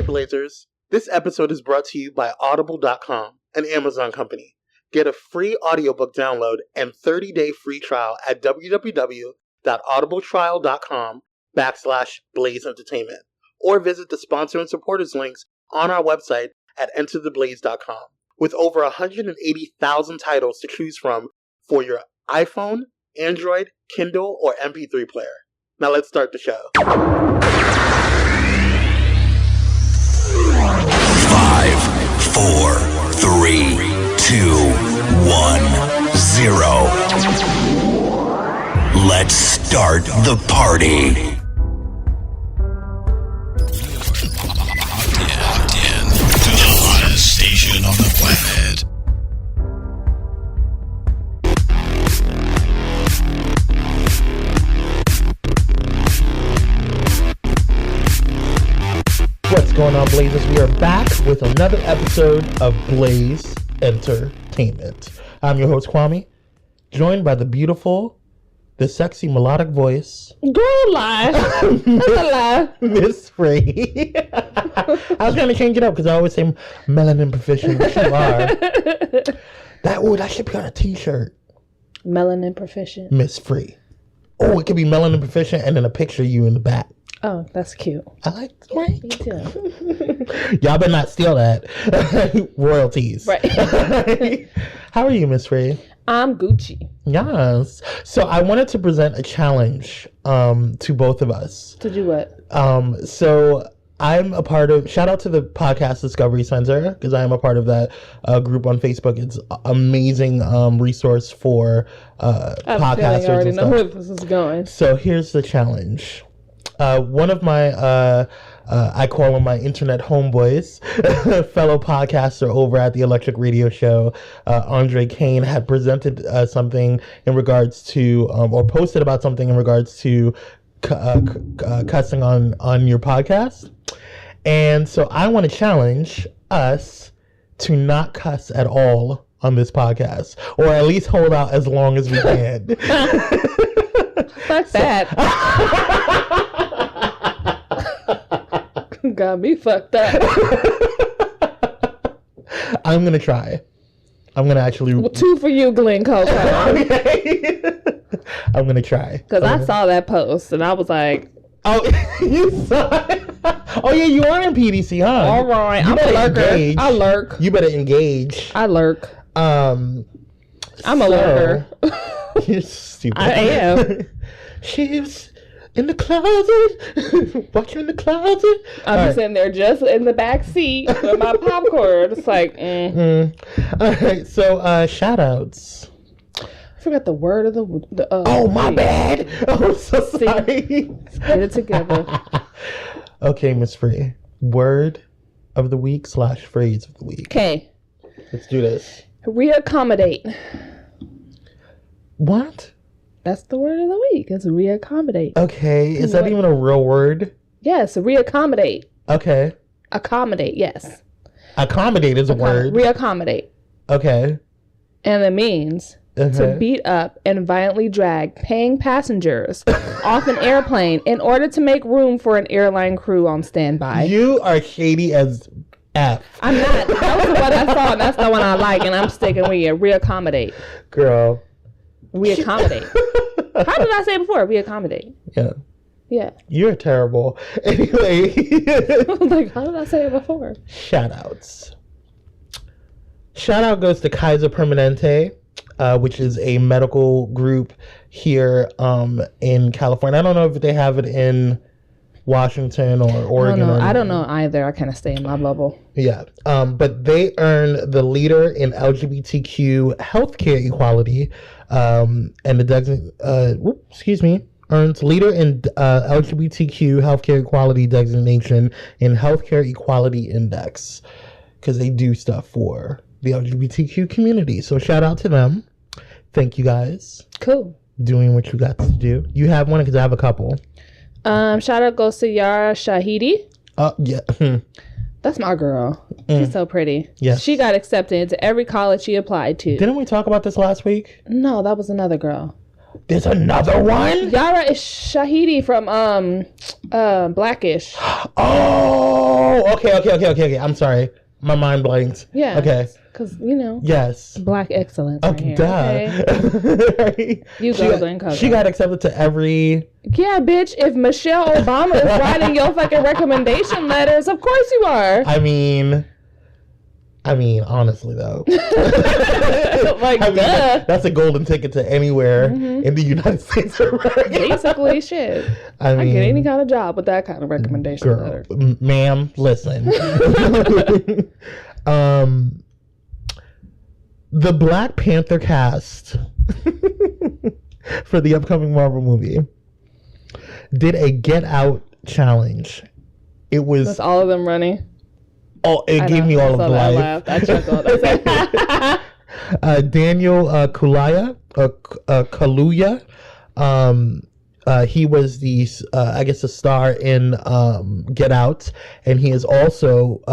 Blazers, this episode is brought to you by Audible.com, an Amazon company. Get a free audiobook download and 30-day free trial at www.audibletrial.com/Blaze Entertainment, or visit the sponsor and supporters links on our website at entertheblaze.com. With over 180,000 titles to choose from for your iPhone, Android, Kindle, or MP3 player. Now let's start the show. 5, 4, 3, 2, 1, 0. Let's start the party. Locked in to the hottest station on the planet. What's going on, Blazers? We are back with another episode of Blaze Entertainment. I'm your host, Kwame, joined by the beautiful, the sexy melodic voice. Girl, lie. That's a lie. Miss Free. I was trying to change it up because I always say melanin proficient, but you are. That should be on a t-shirt. Melanin proficient. Miss Free. Oh, it could be melanin proficient and then a picture of you in the back. Oh, that's cute. I like right. Me too. Y'all better not steal that. Royalties. Right. How are you, Miss Free? I'm Gucci. Yes. So I wanted to present a challenge to both of us. To do what? So I'm a part of, shout out to the Podcast Discovery Center, because I am a part of that group on Facebook. It's an amazing resource for podcasters. I already and know stuff. where this is going. So here's the challenge. One of my, I call them my internet homeboys, fellow podcaster over at the Electric Radio Show, Andre Kane, had presented something in regards to, or posted about something in regards to cussing on your podcast. And so I want to challenge us to not cuss at all on this podcast, or at least hold out as long as we can. Fuck that. Got me fucked up. I'm going to try. I'm going to actually... Well, 2 for you, Glenn Coco. Okay. I'm going to try. Because I saw that post and I was like... Oh, you saw it? Oh, yeah, you are in PDC, huh? All right. I'm a lurker. Engage. I lurk. You better engage. I lurk. I'm a lurker. You're stupid. I am. She's in the closet. Watching in the closet. I'm just sitting there just in the back seat with my popcorn. It's like, All right, so shout outs. I forgot the word of the oh, my bad. Oh, I'm so sorry. Let's get it together. Okay, Miss Free. Word of the week / phrase of the week. Okay. Let's do this. Reaccommodate. What? That's the word of the week. It's reaccommodate. Okay. Is that even a real word? Yes, reaccommodate. Okay. Accommodate, yes. Accommodate is a word. Reaccommodate. Okay. And it means to beat up and violently drag paying passengers off an airplane in order to make room for an airline crew on standby. You are shady as F. I'm not. That was the one I saw, and that's the one I like, and I'm sticking with you. Reaccommodate. Girl. Reaccommodate. How did I say it before? Reaccommodate. Yeah. Yeah. You're terrible. Anyway. Like, how did I say it before? Shout outs. Shout out goes to Kaiser Permanente, which is a medical group here in California. I don't know if they have it in Washington or Oregon. I don't know either. I kind of stay in my bubble. Yeah. But they earn the leader in LGBTQ healthcare equality, and the earns leader in LGBTQ healthcare equality designation in Healthcare Equality Index, because they do stuff for the LGBTQ community. So shout out to them. Thank you guys. Cool. Doing what you got to do. You have one, because I have a couple. Shout out goes to Yara Shahidi. Yeah. That's my girl. She's so pretty. Yes. She got accepted into every college she applied to. Didn't we talk about this last week? No, that was another girl. There's another one? Yara is Shahidi from Blackish. Oh, Oh, okay. I'm sorry. My mind blanked. Yeah. Okay. Because, you know. Yes. Black excellence. Oh, right here, duh. okay? You go then, cousin. She got accepted to every... Yeah, bitch. If Michelle Obama is writing your fucking recommendation letters, of course you are. I mean, honestly, though. Duh. That's a golden ticket to anywhere in the United States of America. Basically, shit. I get any kind of job with that kind of recommendation letter. Ma'am, listen. The Black Panther cast for the upcoming Marvel movie did a Get Out challenge. It was... That's all of them running? Oh, it gave me all of the life. Laughed. I chuckled. Daniel Kaluuya. He was the, I guess, a star in Get Out, and he is also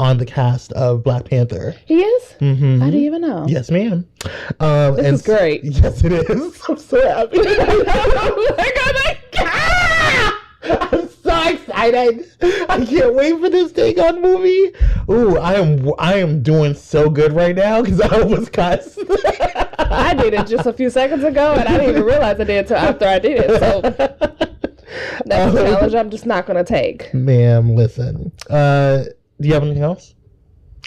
on the cast of Black Panther. He is? Mm-hmm. I didn't even know. Yes, ma'am. This is great. Yes, it is. I'm so happy. I'm so excited. I can't wait for this Take On movie. Ooh, I am doing so good right now because I almost cussed. I did it just a few seconds ago, and I didn't even realize I did until after I did it. So that's a challenge I'm just not going to take. Ma'am, listen. Do you have anything else?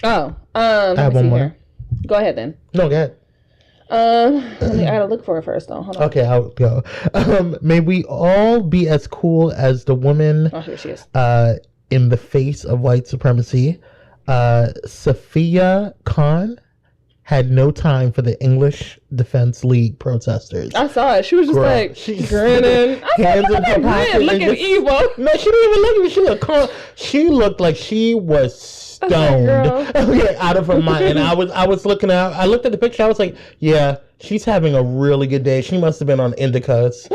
Oh, I have one more. Here. Go ahead then. No, go ahead. I gotta look for it first though. Hold on. Okay, I'll go. May we all be as cool as the woman here she is. In the face of white supremacy. Sophia Khan had no time for the English Defense League protesters. I saw it. She was just she's grinning. Hands in her pocket. Looking evil. No, she didn't even look at me. She looked like she was stoned. Okay, out of her mind. And I was looking at. I looked at the picture. I was like, yeah, she's having a really good day. She must have been on indicas.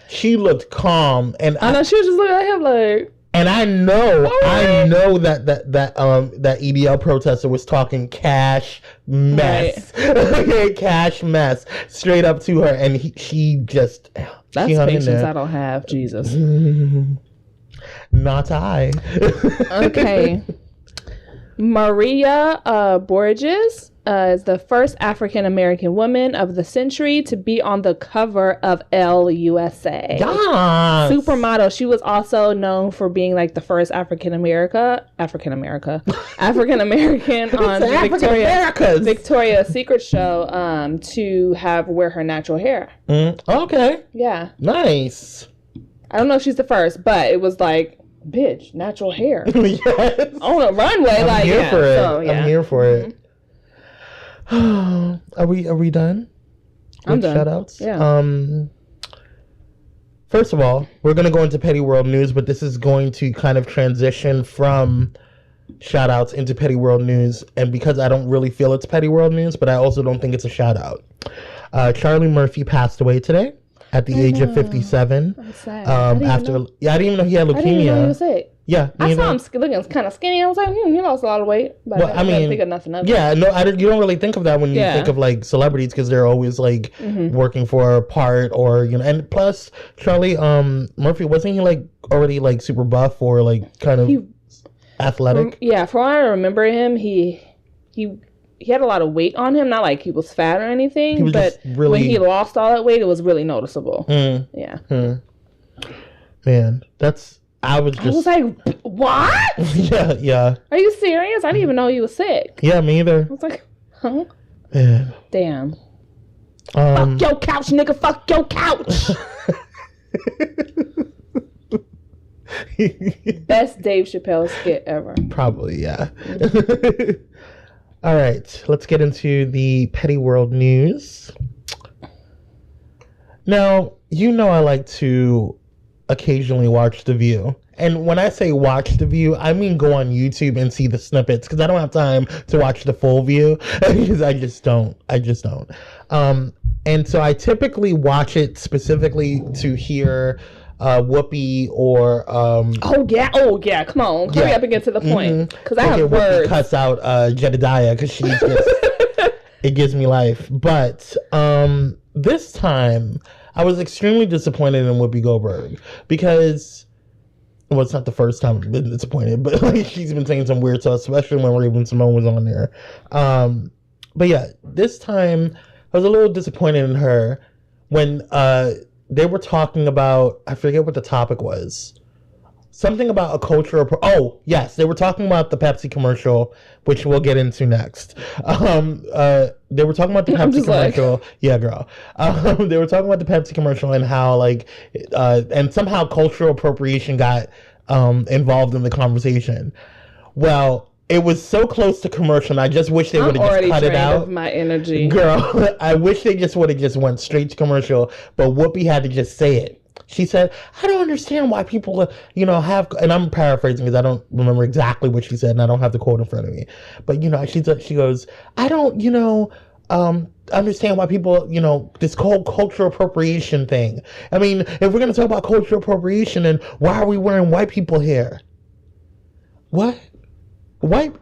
She looked calm, and I know she was just looking at him like. And I know that EDL protester was talking cash mess, right. Cash mess, straight up to her, and she just that's she patience I don't have, Jesus. Not I. Okay, Maria Borges is the first African American woman of the century to be on the cover of Elle USA. Yes. Supermodel. She was also known for being like the first African American on the Victoria's Secret show to have wear her natural hair. Okay. Yeah. Nice. I don't know if she's the first, but it was like, bitch, natural hair. Yes. On a runway. I'm here for it. So, yeah. I'm here for it. Are we done? I'm done. Shout outs? Yeah. First of all, we're going to go into Petty World News, but this is going to kind of transition from shout outs into Petty World News. And because I don't really feel it's Petty World News, but I also don't think it's a shout out. Charlie Murphy passed away today at the age of 57. I'm sad. I didn't even know he had leukemia. I didn't even know he was sick. Yeah, I saw him looking kind of skinny. I was like, he lost a lot of weight. But I didn't think of nothing of it. Yeah, no, you don't really think of that when you think of like celebrities because they're always like working for a part or and plus Charlie Murphy, wasn't he like already like super buff or like kind of athletic? From what I remember him, he had a lot of weight on him. Not like he was fat or anything, but when he lost all that weight, it was really noticeable. Yeah. Man, I was like, what? Yeah. Are you serious? I didn't even know you was sick. Yeah, me either. I was like, huh? Yeah. Damn. Fuck your couch, nigga. Fuck your couch. Best Dave Chappelle skit ever. Probably, yeah. All right, let's get into the Petty World News. Now, I like to occasionally watch The View. And when I say watch The View, I mean go on YouTube and see the snippets because I don't have time to watch the full View because I just don't. And so I typically watch it specifically to hear Whoopi or oh yeah, come on, hurry up and get to the point because I have words. Whoopi cuts out Jedediah because she just it gives me life. But this time I was extremely disappointed in Whoopi Goldberg because Well, it's not the first time I've been disappointed, but like she's been saying some weird stuff, especially when Raven Simone was on there. But yeah, this time I was a little disappointed in her when they were talking about, I forget what the topic was. Something about a cultural... Oh, yes. They were talking about the Pepsi commercial, which we'll get into next. They were talking about the Pepsi commercial. Like... Yeah, girl. They were talking about the Pepsi commercial and how, like... and somehow cultural appropriation got involved in the conversation. Well, it was so close to commercial, and I just wish they would have just cut it out. My energy. Girl, I wish they just would have just went straight to commercial, but Whoopi had to just say it. She said, I don't understand why people, you know, have, and I'm paraphrasing because I don't remember exactly what she said and I don't have the quote in front of me. But, you know, she goes, I don't, you know, understand why people, you know, this whole cultural appropriation thing. I mean, if we're going to talk about cultural appropriation, then why are we wearing white people hair? What? What?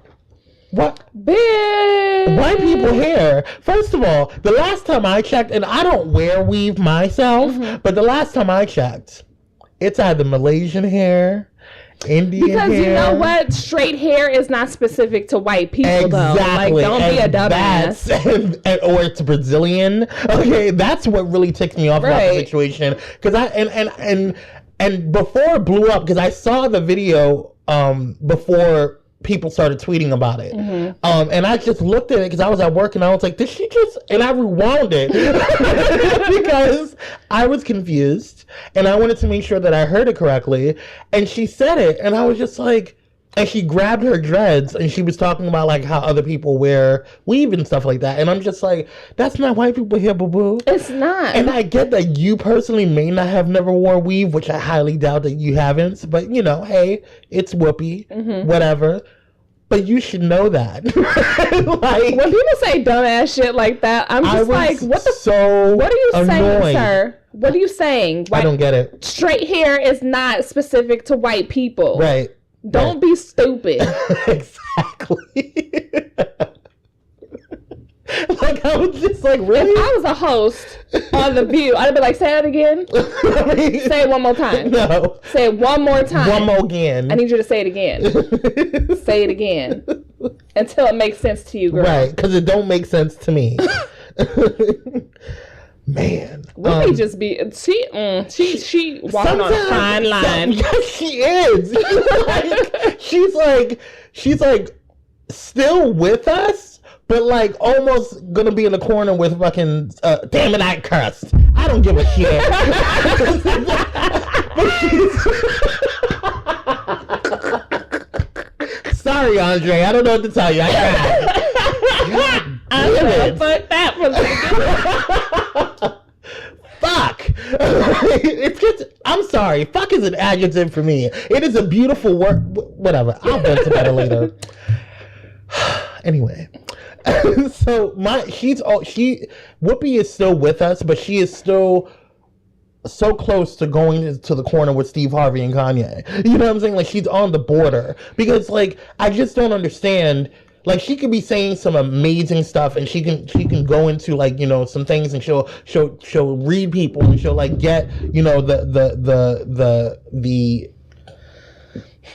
Bitch. White people hair. First of all, the last time I checked, and I don't wear weave myself, but the last time I checked, it's either Malaysian hair, Indian hair. Because you know what? Straight hair is not specific to white people, though. Like, don't be a dumbass. Or it's Brazilian. Okay, that's what really ticks me off about the situation. Because and before it blew up, because I saw the video before people started tweeting about it. And I just looked at it because I was at work and I was like, did she just... And I rewound it because I was confused and I wanted to make sure that I heard it correctly. And she said it and I was just like... And she grabbed her dreads and she was talking about like how other people wear weave and stuff like that. And I'm just like, that's not white people here, boo-boo. It's not. And I get that you personally may not have never worn weave, which I highly doubt that you haven't. But, you know, hey, it's Whoopi, whatever. But you should know that. Like, when people say dumbass shit like that, I'm just like, what the... So what are you saying, sir? What are you saying? I don't get it. Straight hair is not specific to white people. Right. Don't be stupid. Exactly. Like, I was just like, really? If I was a host on The View, I'd be like, say that again. Say it one more time. No. Say it one more time. One more again. I need you to say it again. Say it again. Until it makes sense to you, girl. Right, because it don't make sense to me. Man. Whoopi just be... She walking on a fine line. Yes, she is. She's like still with us, but like almost gonna be in the corner with fucking damn it, I cursed. I don't give a shit. Sorry, Andre. I don't know what to tell you. I tried. I'm gonna fuck that one. Fuck. It's just, I'm sorry. Fuck is an adjective for me. It is a beautiful word. Whatever. I'll vent about it later. Anyway. So Whoopi is still with us, but she is still so close to going to the corner with Steve Harvey and Kanye. You know what I'm saying? Like, she's on the border. Because, like, I just don't understand. Like, she could be saying some amazing stuff, and she can go into, like, you know, some things, and she'll read people, and she'll like get, you know, the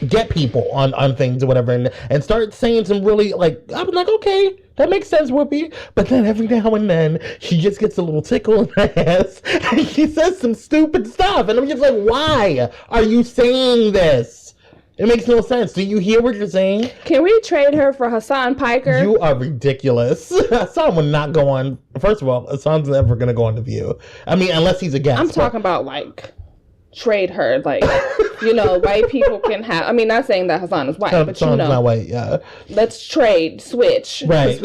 get people on things or whatever, and start saying some really, like, I'm like, okay, that makes sense, Whoopi. But then every now and then she just gets a little tickle in her ass and she says some stupid stuff, and I'm just like, why are you saying this? It makes no sense. Do you hear what you're saying? Can we trade her for Hassan Piker? You are ridiculous. Hassan would not go on. First of all, Hassan's never going to go on The View. I mean, unless he's a guest. I'm talking about, like, trade her. Like, you know, white people can have... I mean, not saying that Hassan is white, but Hassan's you know. Not white, yeah. Let's trade, switch. Right.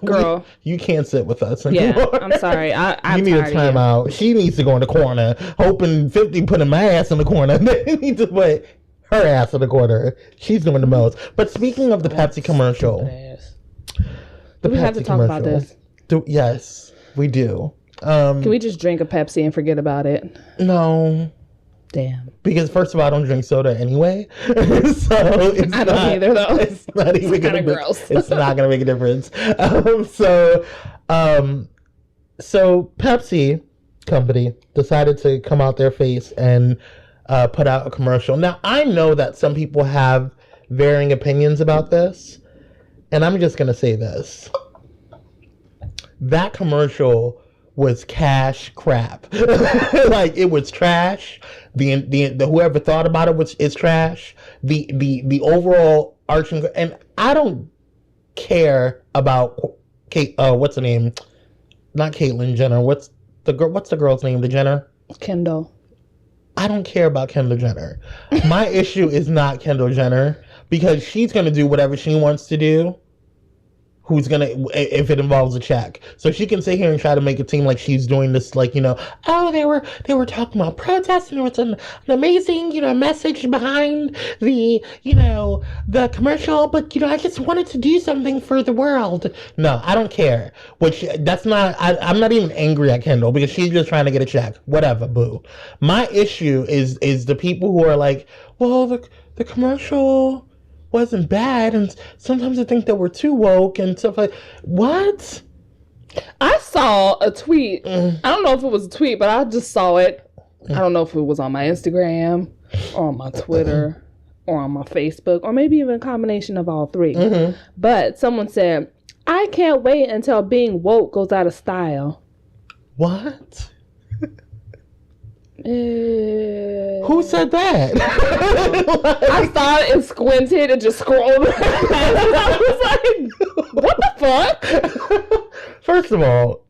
Girl. You can't sit with us anymore. Yeah, I'm sorry. I'm you need a timeout. She needs to go in the corner, hoping 50 putting my ass in the corner. They need to put her ass in the corner. She's doing the most. But speaking of the Pepsi commercial, we have to talk about this. Yes, we do. Can we just drink a Pepsi and forget about it? No. Damn. Because first of all, I don't drink soda anyway. So I don't either, though. It's not even gonna be gross. It's not gonna make a difference. So Pepsi company decided to come out their face and put out a commercial. Now, I know that some people have varying opinions about this, and I'm just going to say this. That commercial was cash crap. Like, it was trash. The whoever thought about it is trash. The overall arching, and I don't care about Kate. What's her name? Not Caitlyn Jenner. What's the girl's name? The Jenner? Kendall. I don't care about Kendall Jenner. My issue is not Kendall Jenner, because she's gonna do whatever she wants to do. If it involves a check. So she can sit here and try to make it seem like she's doing this, like, oh, they were talking about protests, and there was an amazing, message behind the commercial, but, I just wanted to do something for the world. No, I don't care. I'm not even angry at Kendall, because she's just trying to get a check. Whatever, boo. My issue is the people who are like, well, the commercial wasn't bad, and sometimes I think that we're too woke and stuff like. What? I saw a tweet. I don't know if it was a tweet, but I just saw it. I don't know if it was on my Instagram or on my Twitter or on my Facebook, or maybe even a combination of all three. Mm-hmm. But someone said, I can't wait until being woke goes out of style. What? Who said that? I saw it and squinted and just scrolled. I was like, what the fuck? First of all,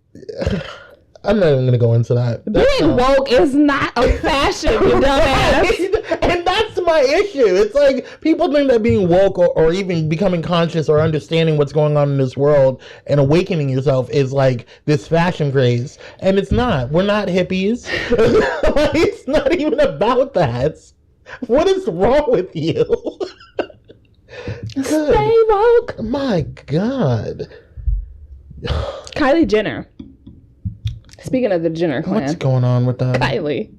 I'm not even going to go into that. Being woke is not a fashion, you dumbass. And that's my issue. It's like, people think that being woke or even becoming conscious or understanding what's going on in this world and awakening yourself is like this fashion craze. And it's not. We're not hippies. It's not even about that. What is wrong with you? Stay woke. My God. Kylie Jenner. Speaking of the Jenner clan. What's going on with that? Kylie.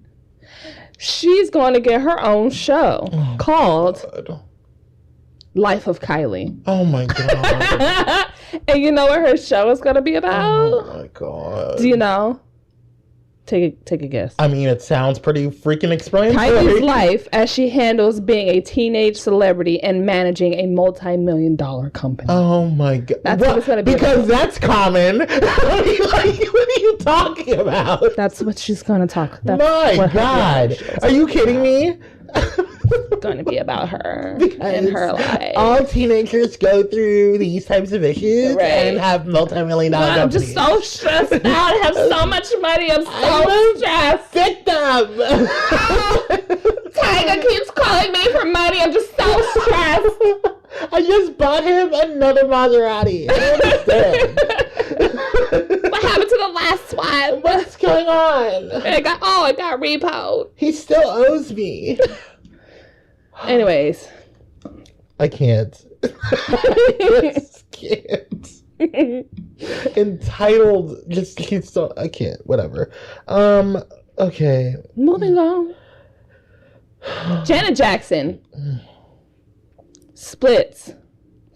She's going to get her own show called Life of Kylie. Oh my God. And you know what her show is going to be about? Oh my God. Do you know? Take a guess. I mean, it sounds pretty freaking explanatory. Kylie's life as she handles being a teenage celebrity and managing a multi-million-dollar company. Oh my God. That's what it's going to be because about. That's common. What are you talking about? That's what she's going to talk. That's my God. Are you kidding me? It's going to be about her and her life. All teenagers go through these types of issues and have multi-million-dollar companies. I'm just so stressed out. I have so much money. I'm so stressed. Victim. Tiger keeps calling me for money. I'm just so stressed. I just bought him another Maserati. I don't understand. What happened to the last one? What's going on? It got repoed. He still owes me. Anyways. I can't. I just can't. Entitled, just keeps so. I can't. Whatever. Okay. Moving on. Janet Jackson splits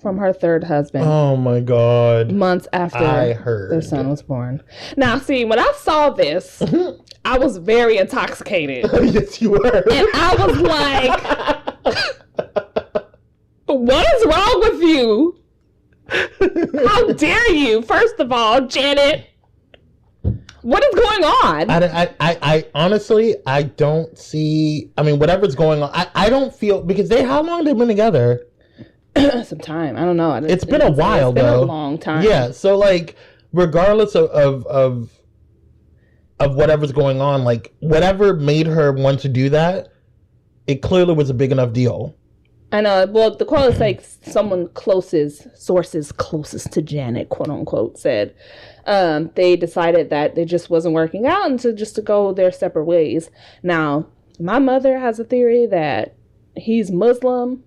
from her third husband. Oh my God. Months after their son was born. Now, see, when I saw this, I was very intoxicated. Yes, you were. And I was like, what is wrong with you? How dare you? First of all, Janet, what is going on? I honestly, I don't see, I mean, whatever's going on, I don't feel, because how long have they been together? Some time. I don't know. It's been a while, though. It's been a long time. Yeah, so, like, regardless of whatever's going on, like, whatever made her want to do that, it clearly was a big enough deal. I know. Well, the quote is like sources closest to Janet, quote unquote, said they decided that it just wasn't working out and to go their separate ways. Now, my mother has a theory that he's Muslim.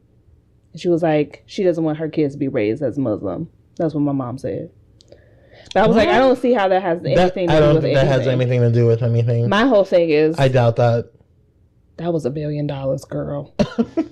She was like, she doesn't want her kids to be raised as Muslim. That's what my mom said. But I was like, I don't see how that has anything to do with anything. That has anything to do with anything. My whole thing is, I doubt that. That was $1 billion, girl.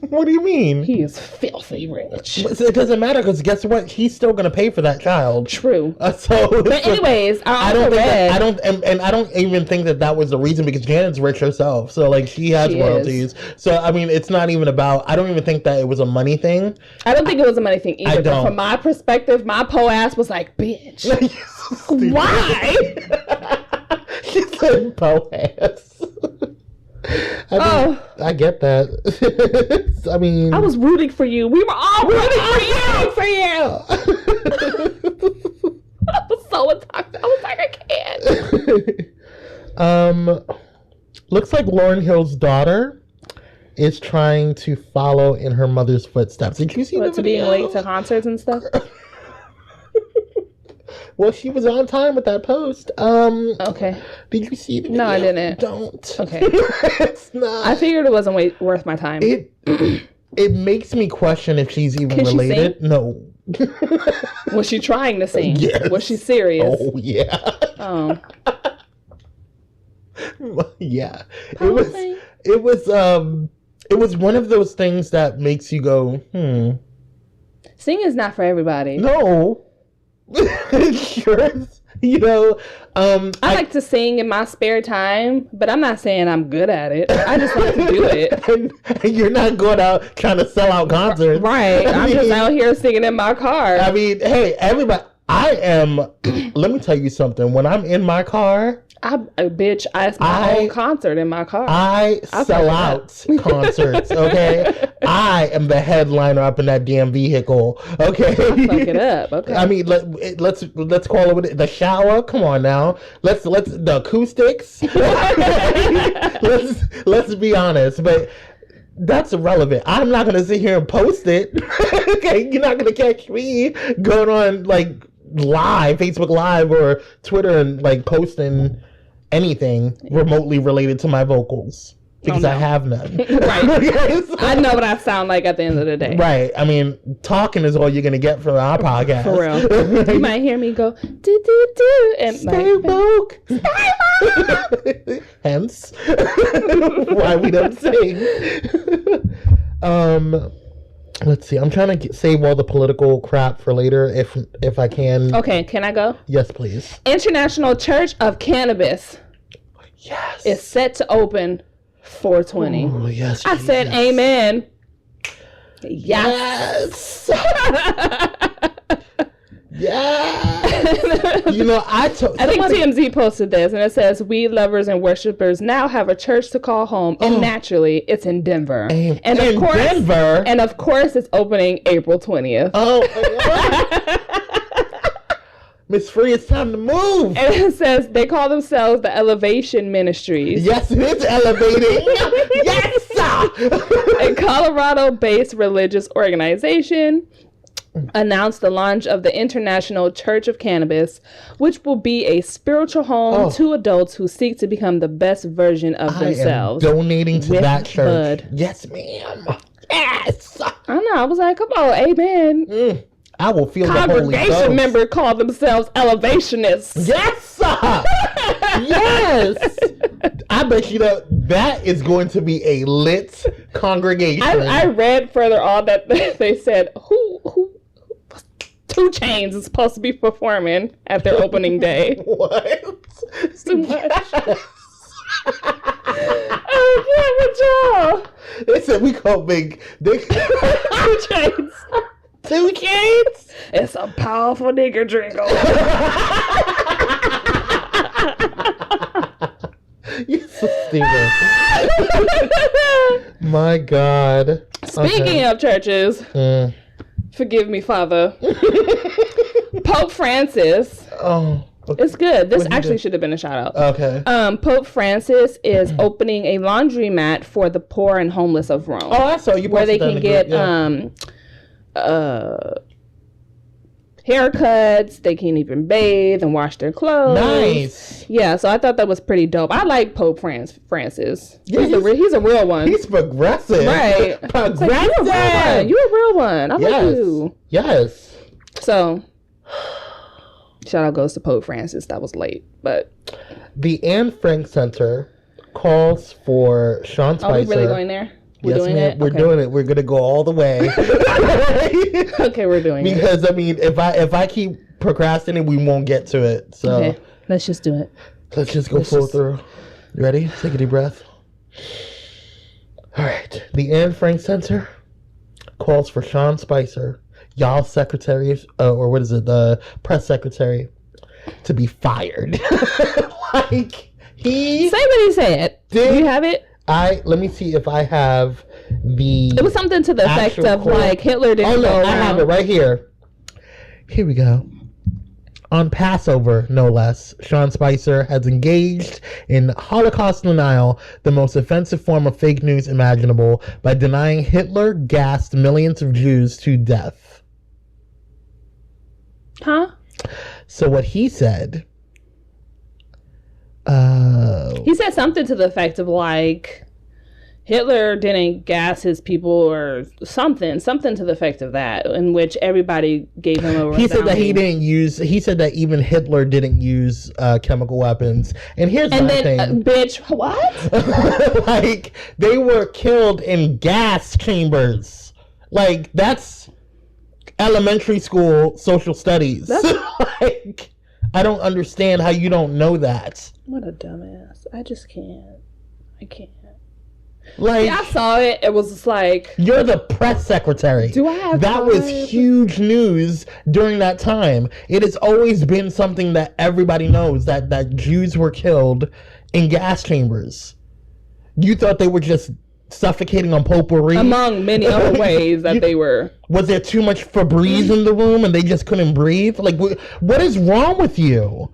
What do you mean? He is filthy rich. It doesn't matter because guess what? He's still gonna pay for that child. True. But anyways, I don't even think that was the reason because Janet's rich herself, so like she has royalties. So I mean, it's not even about. I don't even think that it was a money thing. I don't think it was a money thing either. But from my perspective, my po ass was like, bitch, why? She said po ass. I get that. I mean, I was rooting for you. We were all rooting for you. I was so attacked. I was like, I can't. Looks like Lauryn Hill's daughter is trying to follow in her mother's footsteps. Did you see the video? Being late to concerts and stuff? Well, she was on time with that post. Okay. Did you see the video? No, I didn't. Don't. Okay. It's not. I figured it wasn't worth my time. It makes me question if she's even related. She sing? No. Was she trying to sing? Yes. Was she serious? Oh, yeah. Oh. Yeah. It was one of those things that makes you go, Singing is not for everybody. No. Sure. You know, I like to sing in my spare time, but I'm not saying I'm good at it. I just like to do it. And you're not going out trying to sell out concerts. Right. I'm just out here singing in my car. I mean, hey, everybody, let me tell you something. When I'm in my car, it's my own concert in my car. I sell out concerts, okay? I am the headliner up in that damn vehicle, okay? Fuck it up, okay. I mean, let's call it the shower. Come on now. Let's the acoustics. let's be honest, but that's irrelevant. I'm not gonna sit here and post it. Okay, you're not gonna catch me going on like live, Facebook Live or Twitter and like posting anything remotely related to my vocals because I have none. Right. I know what I sound like at the end of the day. Right. I mean, talking is all you're gonna get from our podcast. For real. You might hear me go do do do and stay woke. Stay woke. Hence why we don't sing. Let's see. I'm trying to save all the political crap for later, if I can. Okay, can I go? Yes, please. International Church of Cannabis. Yes. Is set to open 4/20. Oh yes. I said amen. Yes. Yeah. You know, I think TMZ posted this, and it says, "We lovers and worshipers now have a church to call home, and naturally, it's in Denver. Denver, and of course, it's opening April 20th. Oh, Miss Free, it's time to move. And it says they call themselves the Elevation Ministries. Yes, it is elevating. Yes, a Colorado-based religious organization announced the launch of the International Church of Cannabis, which will be a spiritual home to adults who seek to become the best version of themselves. I am donating to that church. Bud. Yes, ma'am. Yes. I know. I was like, come on, amen. I will feel the Holy Ghost. Congregation member called themselves elevationists. Yes, yes. I bet you that is going to be a lit congregation. I read further on that they said who 2 Chainz is supposed to be performing at their opening day. What? It's too much. Yes. Oh yeah, with y'all. They said we gonna make 2 Chainz. 2 Chainz? It's a powerful nigger drink. You're so stupid. My God. Speaking of churches, forgive me, Father. Pope Francis. Oh. Okay. It's good. This actually should have been a shout out. Okay. Pope Francis is opening a laundromat for the poor and homeless of Rome. Oh, I saw you. Where they can get haircuts, they can even bathe and wash their clothes. Nice. Yeah, so I thought that was pretty dope. I like Pope Francis. Yeah, he's a real one. He's progressive. Right. Progressive. Like, you're a real one. I like you. Yes. So, shout out goes to Pope Francis. That was late, but the Anne Frank Center calls for Sean Spicer. Are we really going there? We're doing ma'am. it? We're doing it. We're gonna go all the way. Okay, we're doing it. Because I mean, if I keep procrastinating, we won't get to it. So okay, let's just do it. Let's just go full through. You ready? Take a deep breath. All right. The Anne Frank Center calls for Sean Spicer, y'all's secretary, or what is it, the press secretary, to be fired. Like, he... Say what he said. Do you have it? Let me see if I have the... It was something to the effect of, like, Hitler didn't go around. I have it right here. Here we go. On Passover, no less, Sean Spicer has engaged in Holocaust denial, the most offensive form of fake news imaginable, by denying Hitler gassed millions of Jews to death. Huh? So what he said... he said something to the effect of, like, Hitler didn't gas his people or something to the effect of that, in which everybody gave him a He said that he said that even Hitler didn't use chemical weapons. And here's my thing. Bitch, what? Like, they were killed in gas chambers. Like, that's elementary school social studies. Like, I don't understand how you don't know that. What a dumbass. I just can't. I can't. Like, yeah, I saw it. It was just like, you're the press secretary. Do I have that time? Was huge news during that time. It has always been something that everybody knows, that Jews were killed in gas chambers. You thought they were just suffocating on potpourri? Among many other ways that they were. Was there too much Febreze in the room and they just couldn't breathe? Like, what is wrong with you?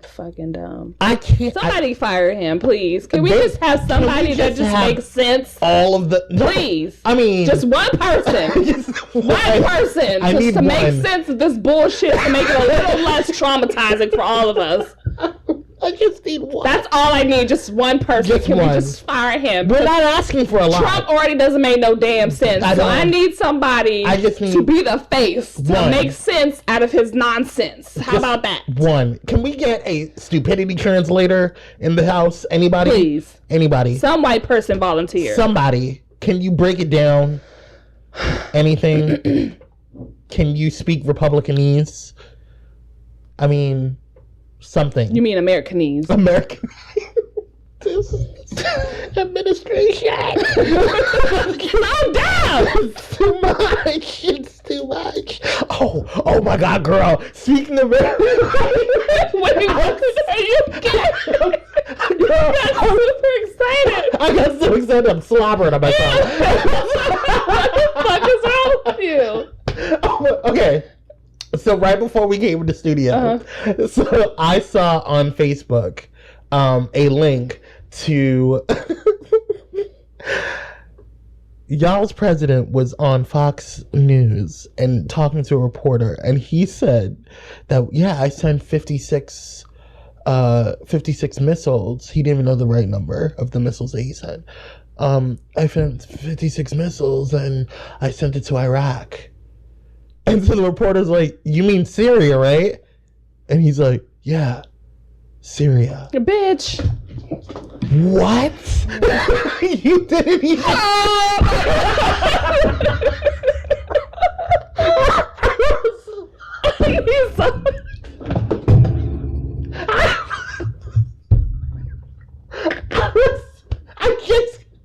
Fucking dumb. I can't. Somebody fire him, please. Can we just have somebody that just makes sense? All of the... Please. I mean... Just one person. Just one person. I need to make one. sense of this bullshit, to make it a little less traumatizing for all of us. I just need one. That's all I need. Just one person. Just Can one. we just fire him? We're not asking for a lot. Trump already doesn't make no damn sense. I need somebody to be the face to make sense out of his nonsense. How about that? One. Can we get a stupidity translator in the house? Anybody? Please. Anybody. Some white person volunteer. Somebody. Can you break it down? Anything? Can you speak Republicanese? I mean... something. You mean Americanese? American administration. Calm down. It's too much. It's too much. Oh my God, girl. Speaking of Wait, what are you getting? I got super excited. I got so excited. I'm slobbering on myself. What the fuck is wrong with you? Okay. So right before we came to the studio, so I saw on Facebook a link to y'all's president was on Fox News and talking to a reporter, and he said that, I sent 56 missiles. He didn't even know the right number of the missiles that he sent. I sent 56 missiles and I sent it to Iraq. And so the reporter's like, you mean Syria, right? And he's like, yeah, Syria. Bitch. What? You didn't even...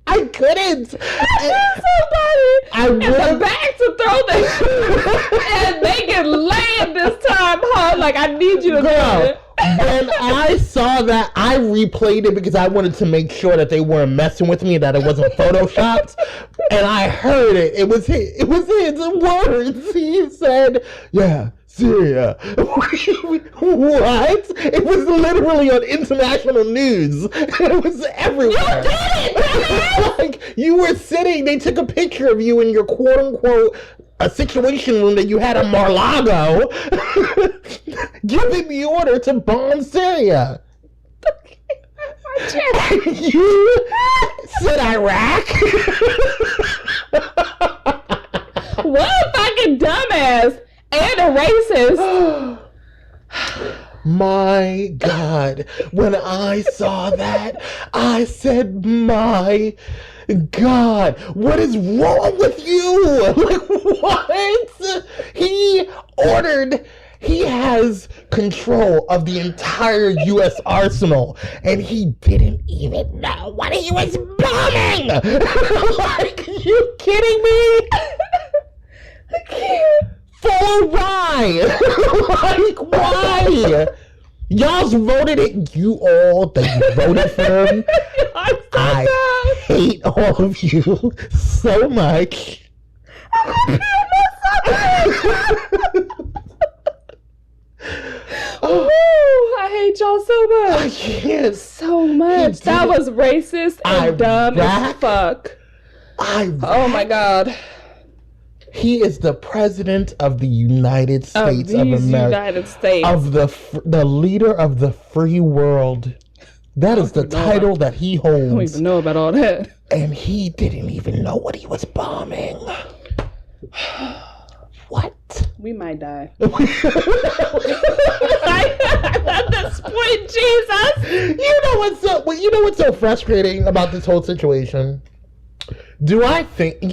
I couldn't. I in the back to throw that shit and make it land this time, huh? Like, I need you to do it. When I saw that, I replayed it because I wanted to make sure that they weren't messing with me, that it wasn't photoshopped. And I heard it. It was his words. He said, yeah, Syria. What? It was literally on international news. It was everywhere. You did it! Like, you were sitting, they took a picture of you in your quote-unquote a situation room that you had in Mar-a-Lago giving the order to bomb Syria. You said Iraq? What a fucking dumbass and a racist. My God. When I saw that, I said, my God, what is wrong with you? Like, what? He has control of the entire U.S. arsenal, and he didn't even know what he was bombing. Like, you kidding me? I can't. For why? Like, why? Y'all's voted it. You all that you voted for him. I hate all of you so much. I hate y'all so much. I can't. So much. That was racist and dumb as fuck. Oh my God. He is the president of the United States of America. United States. Of the leader of the free world. That is the title that he holds. I don't even know about all that. And he didn't even know what he was bombing. What? We might die. At this point, Jesus. You know what's so frustrating about this whole situation? Do I think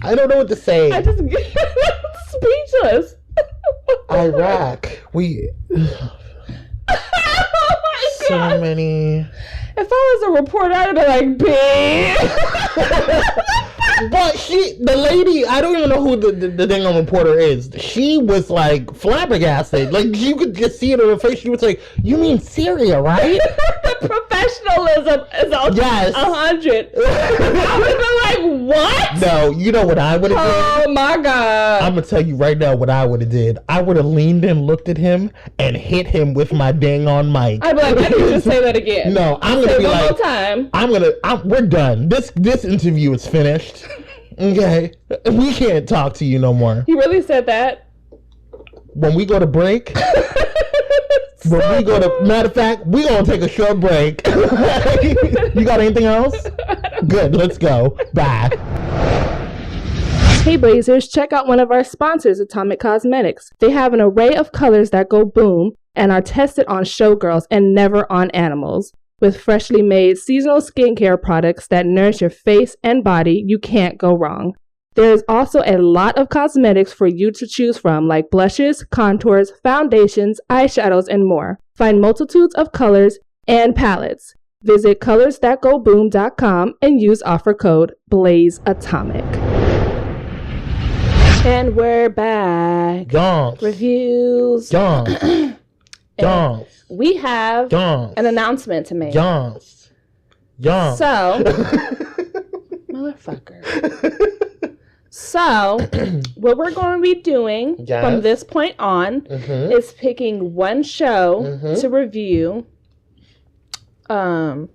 I don't know what to say. I just speechless. Iraq. So many. If I was a reporter, I'd be like, bitch. But the lady, I don't even know who the dang on reporter is. She was like flabbergasted. Like, you could just see it in her face. She was like, "You mean Syria, right?" The professionalism is 100. I would have been like, what? No, you know what I would have did? Oh my God. I'm gonna tell you right now what I would have did. I would have leaned in, looked at him, and hit him with my dang on mic. I'd be like, why did you just say that again? No, I'm gonna be like, one more time. We're done. This interview is finished. Okay, we can't talk to you no more. You really said that? When we go to break, matter of fact, we gonna take a short break. You got anything else? Good, let's go. Bye. Hey Blazers, check out one of our sponsors, Atomic Cosmetics. They have an array of colors that go boom and are tested on showgirls and never on animals. With freshly made seasonal skincare products that nourish your face and body, you can't go wrong. There is also a lot of cosmetics for you to choose from, like blushes, contours, foundations, eyeshadows, and more. Find multitudes of colors and palettes. Visit colorsthatgoboom.com and use offer code BLAZEATOMIC. And we're back. Donks. Reviews. Donks. Donks. We have an announcement to make. Donks. Donks. So, motherfucker. So, what we're going to be doing from this point on is picking one show to review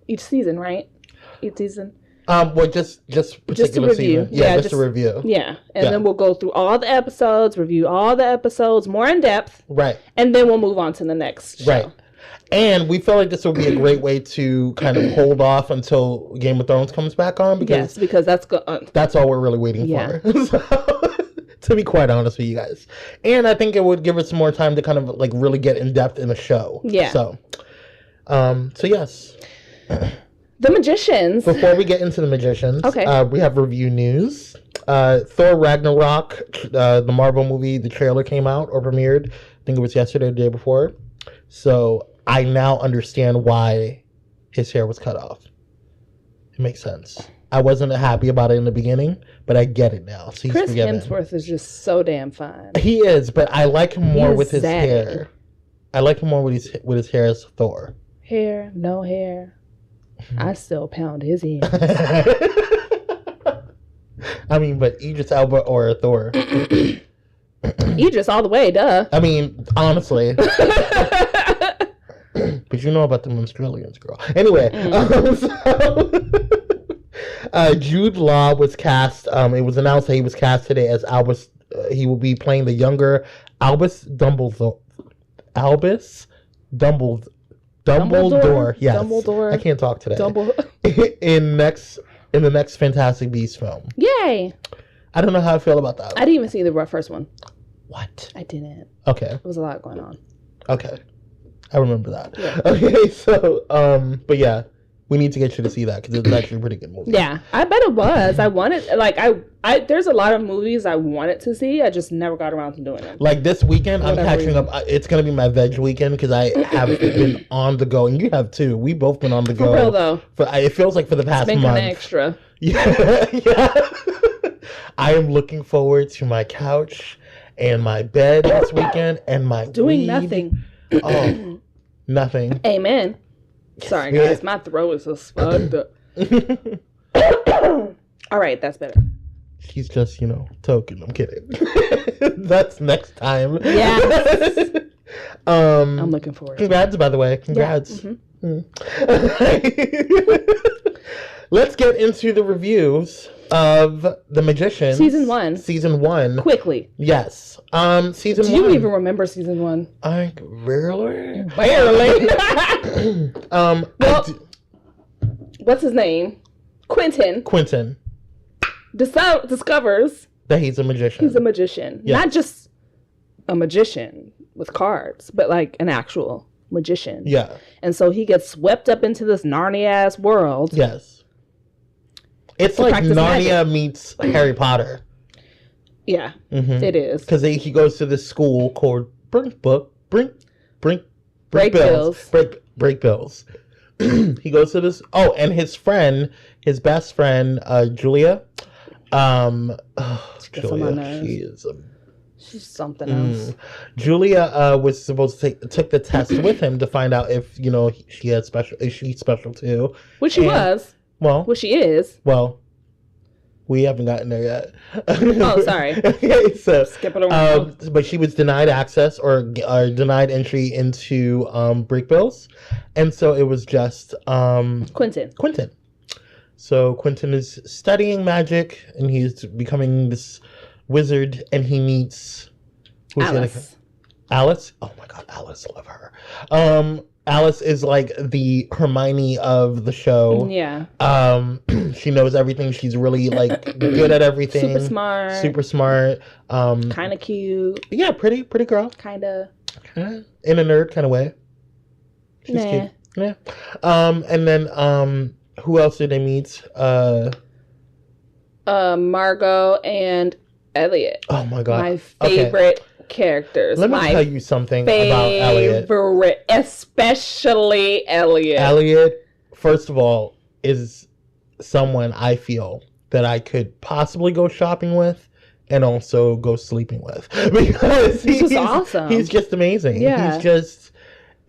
each season, right? Each season. Well, just particular a review. season. Yeah, just a review. Yeah, and then we'll go through all the episodes, review all the episodes more in depth. Right. And then we'll move on to the next show. Right. And we feel like this will be a great way to kind of hold off until Game of Thrones comes back on. Because that's all we're really waiting for. So, to be quite honest with you guys. And I think it would give us more time to kind of like really get in depth in the show. Yeah. So yes. The Magicians. Before we get into the Magicians, we have review news. Thor Ragnarok, the Marvel movie, the trailer came out or premiered. I think it was yesterday or the day before. So I now understand why his hair was cut off. It makes sense. I wasn't happy about it in the beginning, but I get it now. So Chris Hemsworth is just so damn fine. He is, but I like him more with his hair. I like him more with his hair as Thor. Hair, no hair. I still pound his head. I mean, but Idris Elba or Thor? Idris all the way, duh. I mean, honestly. But you know about the Australians, girl. Anyway, Jude Law was cast. It was announced that he was cast today as Albus. He will be playing the younger Albus Dumbledore. Dumbledore. Yes. Dumbledore. I can't talk today. In the next Fantastic Beasts film. Yay! I don't know how I feel about that. I didn't even see the first one. What? I didn't. Okay. There was a lot going on. Okay. I remember that. Yeah. Okay, so, but yeah, we need to get you to see that because it's actually a pretty good movie. Yeah, I bet it was. I wanted, like, I there's a lot of movies I wanted to see. I just never got around to doing them. Like this weekend, I'm catching up. It's going to be my veg weekend because I have been on the go, and you have too. We both been on the go. For real, though. It feels like for the past month. It's been kind of extra. Yeah. Yeah. I am looking forward to my couch and my bed this weekend and my doing weed. Nothing. Oh, nothing. Amen. Sorry, guys. My throat is just fucked up. All right, that's better. She's just, token. I'm kidding. That's next time. Yes. I'm looking forward. Congrats, by the way. Congrats. Yeah. Let's get into the reviews of The Magician. Season 1. Season 1. Quickly. Yes. Season 1. Do you even remember season 1? I barely. What's his name? Quentin discovers that he's a magician. He's a magician. Yes. Not just a magician with cards, but like an actual magician. Yeah. And so he gets swept up into this Narnia-ass world. Yes. It's like Narnia meets Harry Potter. Yeah, it is. Because he goes to this school called Break Bills. He goes to this. Oh, and his best friend, Julia. Julia, she's something else. Julia was supposed to took the test with him to find out if she's special too. Which she was. Well, she is. Well, we haven't gotten there yet. Oh, sorry. Okay, so skip it around. But she was denied access or denied entry into Break Bills, and so it was just Quentin. So Quentin is studying magic, and he's becoming this wizard, and he meets Alice. Alice? Oh my God, Alice, love her. Alice is like the Hermione of the show. Yeah. She knows everything. She's really like good at everything. Super smart. Kind of cute. Yeah, pretty girl. Kind of. In a nerd kind of way. She's cute. Yeah. And then who else did they meet? Margot and Elliot. Oh my God. My favorite characters. Let me tell you something about Elliot. Especially Elliot. Elliot, first of all, is someone I feel that I could possibly go shopping with and also go sleeping with. Because he's awesome. He's just amazing. Yeah.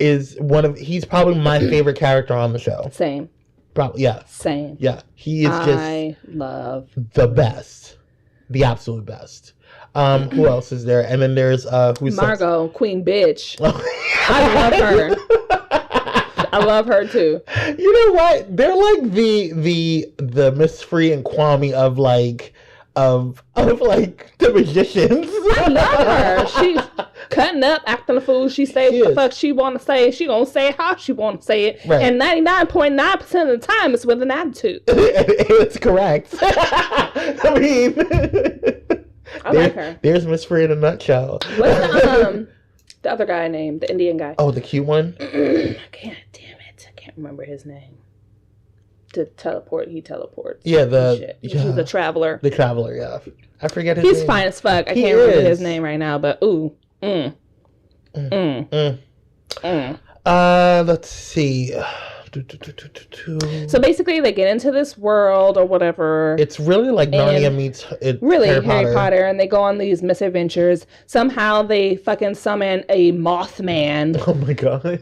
He's probably my favorite character on the show. Same. Probably, yeah. Same. Yeah. He is I love the best. The absolute best. Who else is there? And then there's who's Margot, Queen Bitch. I love her. I love her too. You know what? They're like the Miss Free and Kwame of like the magicians. I love her. She's cutting up, acting a fool. She say what the fuck she want to say. She gonna say it how she want to say it. Right. And 99.9% of the time, it's with an attitude. It's correct. I mean, I like her. There's Miss Free in a nutshell. What's the other guy named? The Indian guy. Oh, the cute one? Damn it. I can't remember his name. To teleport, he teleports. Yeah, He's the traveler. The traveler, yeah. I forget his name. He's fine as fuck. I can't remember his name right now, but let's see. So basically, they get into this world or whatever. It's really like Narnia meets Harry Potter, and they go on these misadventures. Somehow they fucking summon a Mothman. Oh my God!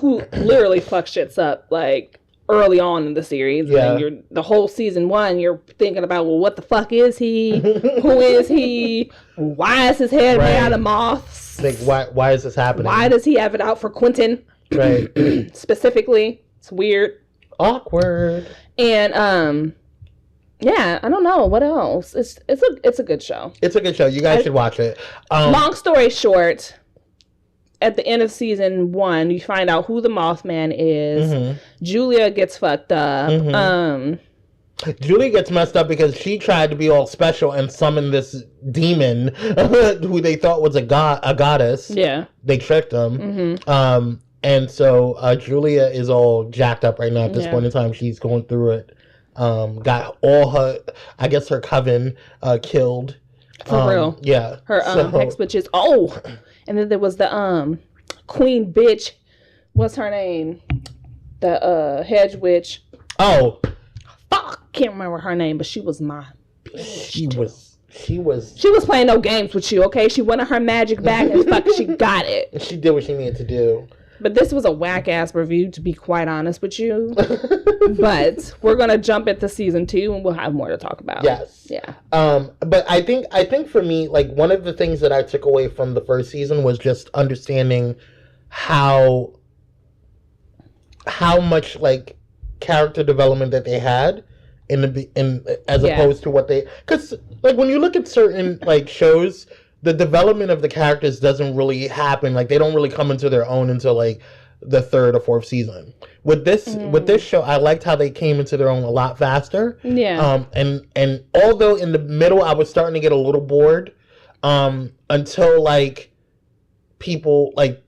who literally fucks shits up like early on in the series. Yeah. And the whole season 1, you're thinking about, well, what the fuck is he? Who is he? Why is his head made out of moths? Like, why is this happening? Why does he have it out for Quentin? Right. Specifically, it's weird. Awkward. And yeah, I don't know what else. It's a good show. It's a good show. You guys should watch it. Long story short, at the end of season 1, you find out who the Mothman is. Mm-hmm. Julia gets fucked up. Mm-hmm. Julie gets messed up because she tried to be all special and summon this demon who they thought was a goddess. Yeah. They tricked them. And so Julia is all jacked up right now at this point in time. She's going through it. Got all her, I guess her coven killed. For real. Yeah. Her hex witches. Oh! And then there was the queen bitch. What's her name? The hedge witch. Oh. Fuck! Can't remember her name, but she was my bitch. She was playing no games with you, okay? She wanted her magic back and fuck, she got it. She did what she needed to do. But this was a whack-ass review, to be quite honest with you. But we're going to jump into season 2 and we'll have more to talk about. Yes. Yeah. But I think for me, like, one of the things that I took away from the first season was just understanding how much, like, character development that they had as opposed to what they, because like when you look at certain like shows, the development of the characters doesn't really happen. Like they don't really come into their own until like the 3rd or 4th season. With this show, I liked how they came into their own a lot faster. Yeah. And although in the middle I was starting to get a little bored, until like people like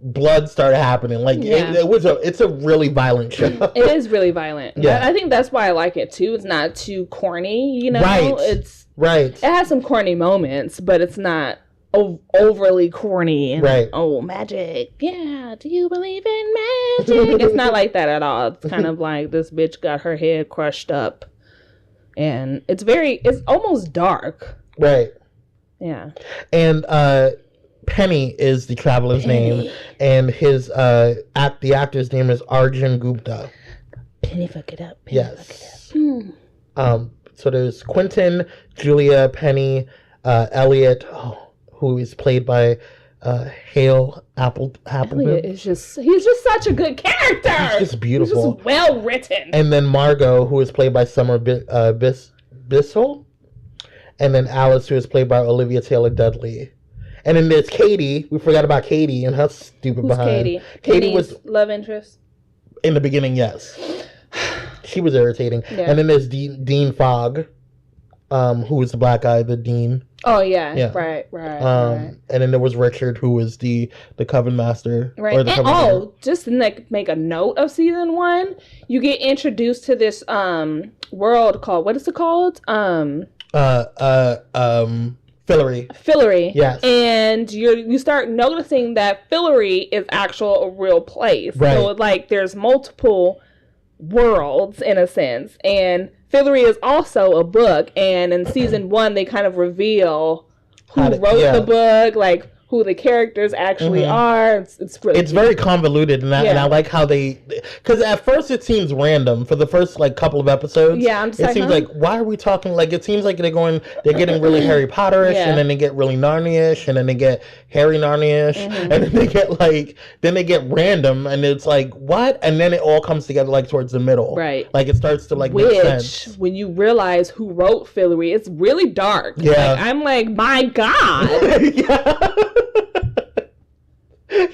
blood started happening. Like it's a really violent show. It is really violent. Yeah. I think that's why I like it too. It's not too corny, you know? Right. It has some corny moments, but it's not overly corny and magic. Yeah, do you believe in magic? It's not like that at all. It's kind of like this bitch got her head crushed up. And it's almost dark. Right. Yeah. And Penny is the traveler's name, and his the actor's name is Arjun Gupta. Penny, fuck it up. Yes. So there's Quentin, Julia, Penny, Elliot, who is played by Hale Appleton. Elliot is he's just such a good character. He's just beautiful. He's just well written. And then Margot, who is played by Summer Bissell, and then Alice, who is played by Olivia Taylor-Dudley. And then there's Katie. We forgot about Katie and her stupid behind. Katie? Katie was love interest? In the beginning, yes. She was irritating. Yeah. And then there's Dean Fogg, who was the black guy, the dean. Oh, yeah. Right. And then there was Richard, who was the Coven Master. Right. Or the Coven Master. Just to make a note of season 1, you get introduced to this world called, what is it called? Foolery. Yes. And you start noticing that Foolery is a real place. Right. So like there's multiple worlds in a sense. And Foolery is also a book. And in season 1 they kind of reveal who wrote the book, like who the characters actually are. It's really cute. Very convoluted, and I like how because at first it seems random for the first like couple of episodes. Yeah, I'm just it seems like why are we talking? Like it seems like they're getting really Harry Potterish, and then they get really Narnia-ish, and then they get Harry Narnia-ish, and then they get random, and it's like what? And then it all comes together like towards the middle, right? Like it starts to like make sense. When you realize who wrote Foolery, it's really dark. Yeah, like, I'm like, my God. Yeah.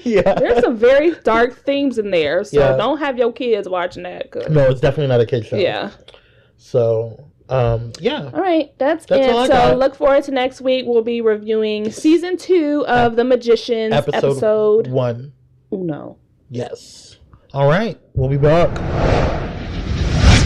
Yeah, there's some very dark themes in there, so don't have your kids watching that. No, it's definitely not a kid show. Yeah. So, yeah. All right, that's it. So look forward to next week. We'll be reviewing season 2 of The Magicians, episode 1. Uno. Yes. All right, we'll be back.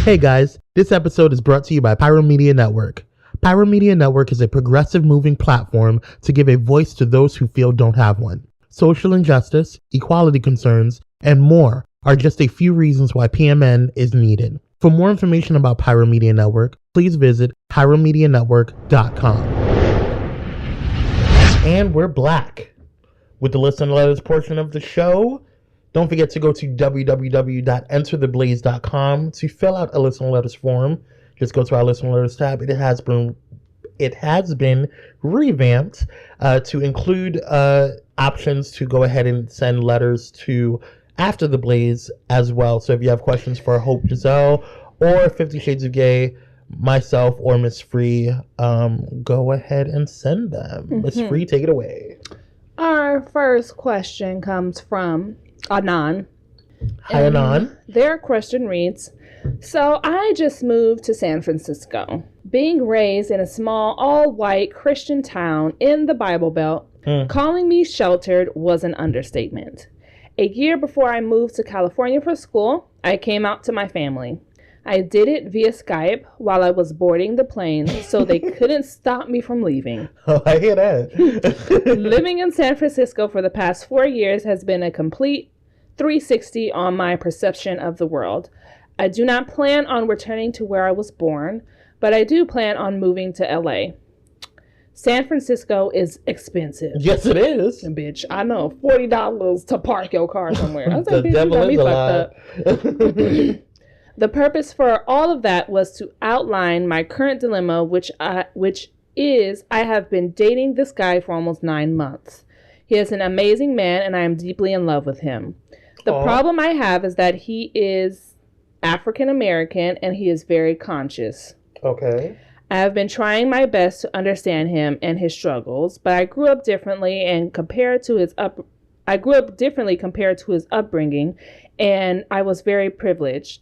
Hey guys, this episode is brought to you by Pyro Media Network. Pyro Media Network is a progressive moving platform to give a voice to those who feel don't have one. Social injustice, equality concerns, and more are just a few reasons why PMN is needed. For more information about Pyro Media Network, please visit pyromedianetwork.com. And we're black. With the listen letters portion of the show, don't forget to go to www.entertheblaze.com to fill out a listen letters form. Just go to our listen letters tab. It has been revamped to include options to go ahead and send letters to After the Blaze as well. So if you have questions for Hope Giselle or 50 Shades of Gay, myself, or Miss Free, go ahead and send them. Miss Free, take it away. Our first question comes from Anon. Hi, Anon. Their question reads, so I just moved to San Francisco. Being raised in a small, all-white Christian town in the Bible Belt, calling me sheltered was an understatement. A year before I moved to California for school, I came out to my family. I did it via Skype while I was boarding the plane, so they couldn't stop me from leaving. Oh, I hear that. Living in San Francisco for the past 4 years has been a complete 360 on my perception of the world. I do not plan on returning to where I was born, but I do plan on moving to LA. San Francisco is expensive. Yes, it is. Bitch, I know. $40 to park your car somewhere. I was like, The bitch, you devil got me is fucked up. The purpose for all of that was to outline my current dilemma, which is I have been dating this guy for almost 9 months. He is an amazing man, and I am deeply in love with him. The problem I have is that he is African American, and he is very conscious. Okay. I have been trying my best to understand him and his struggles, but I grew up differently compared to his upbringing, and I was very privileged.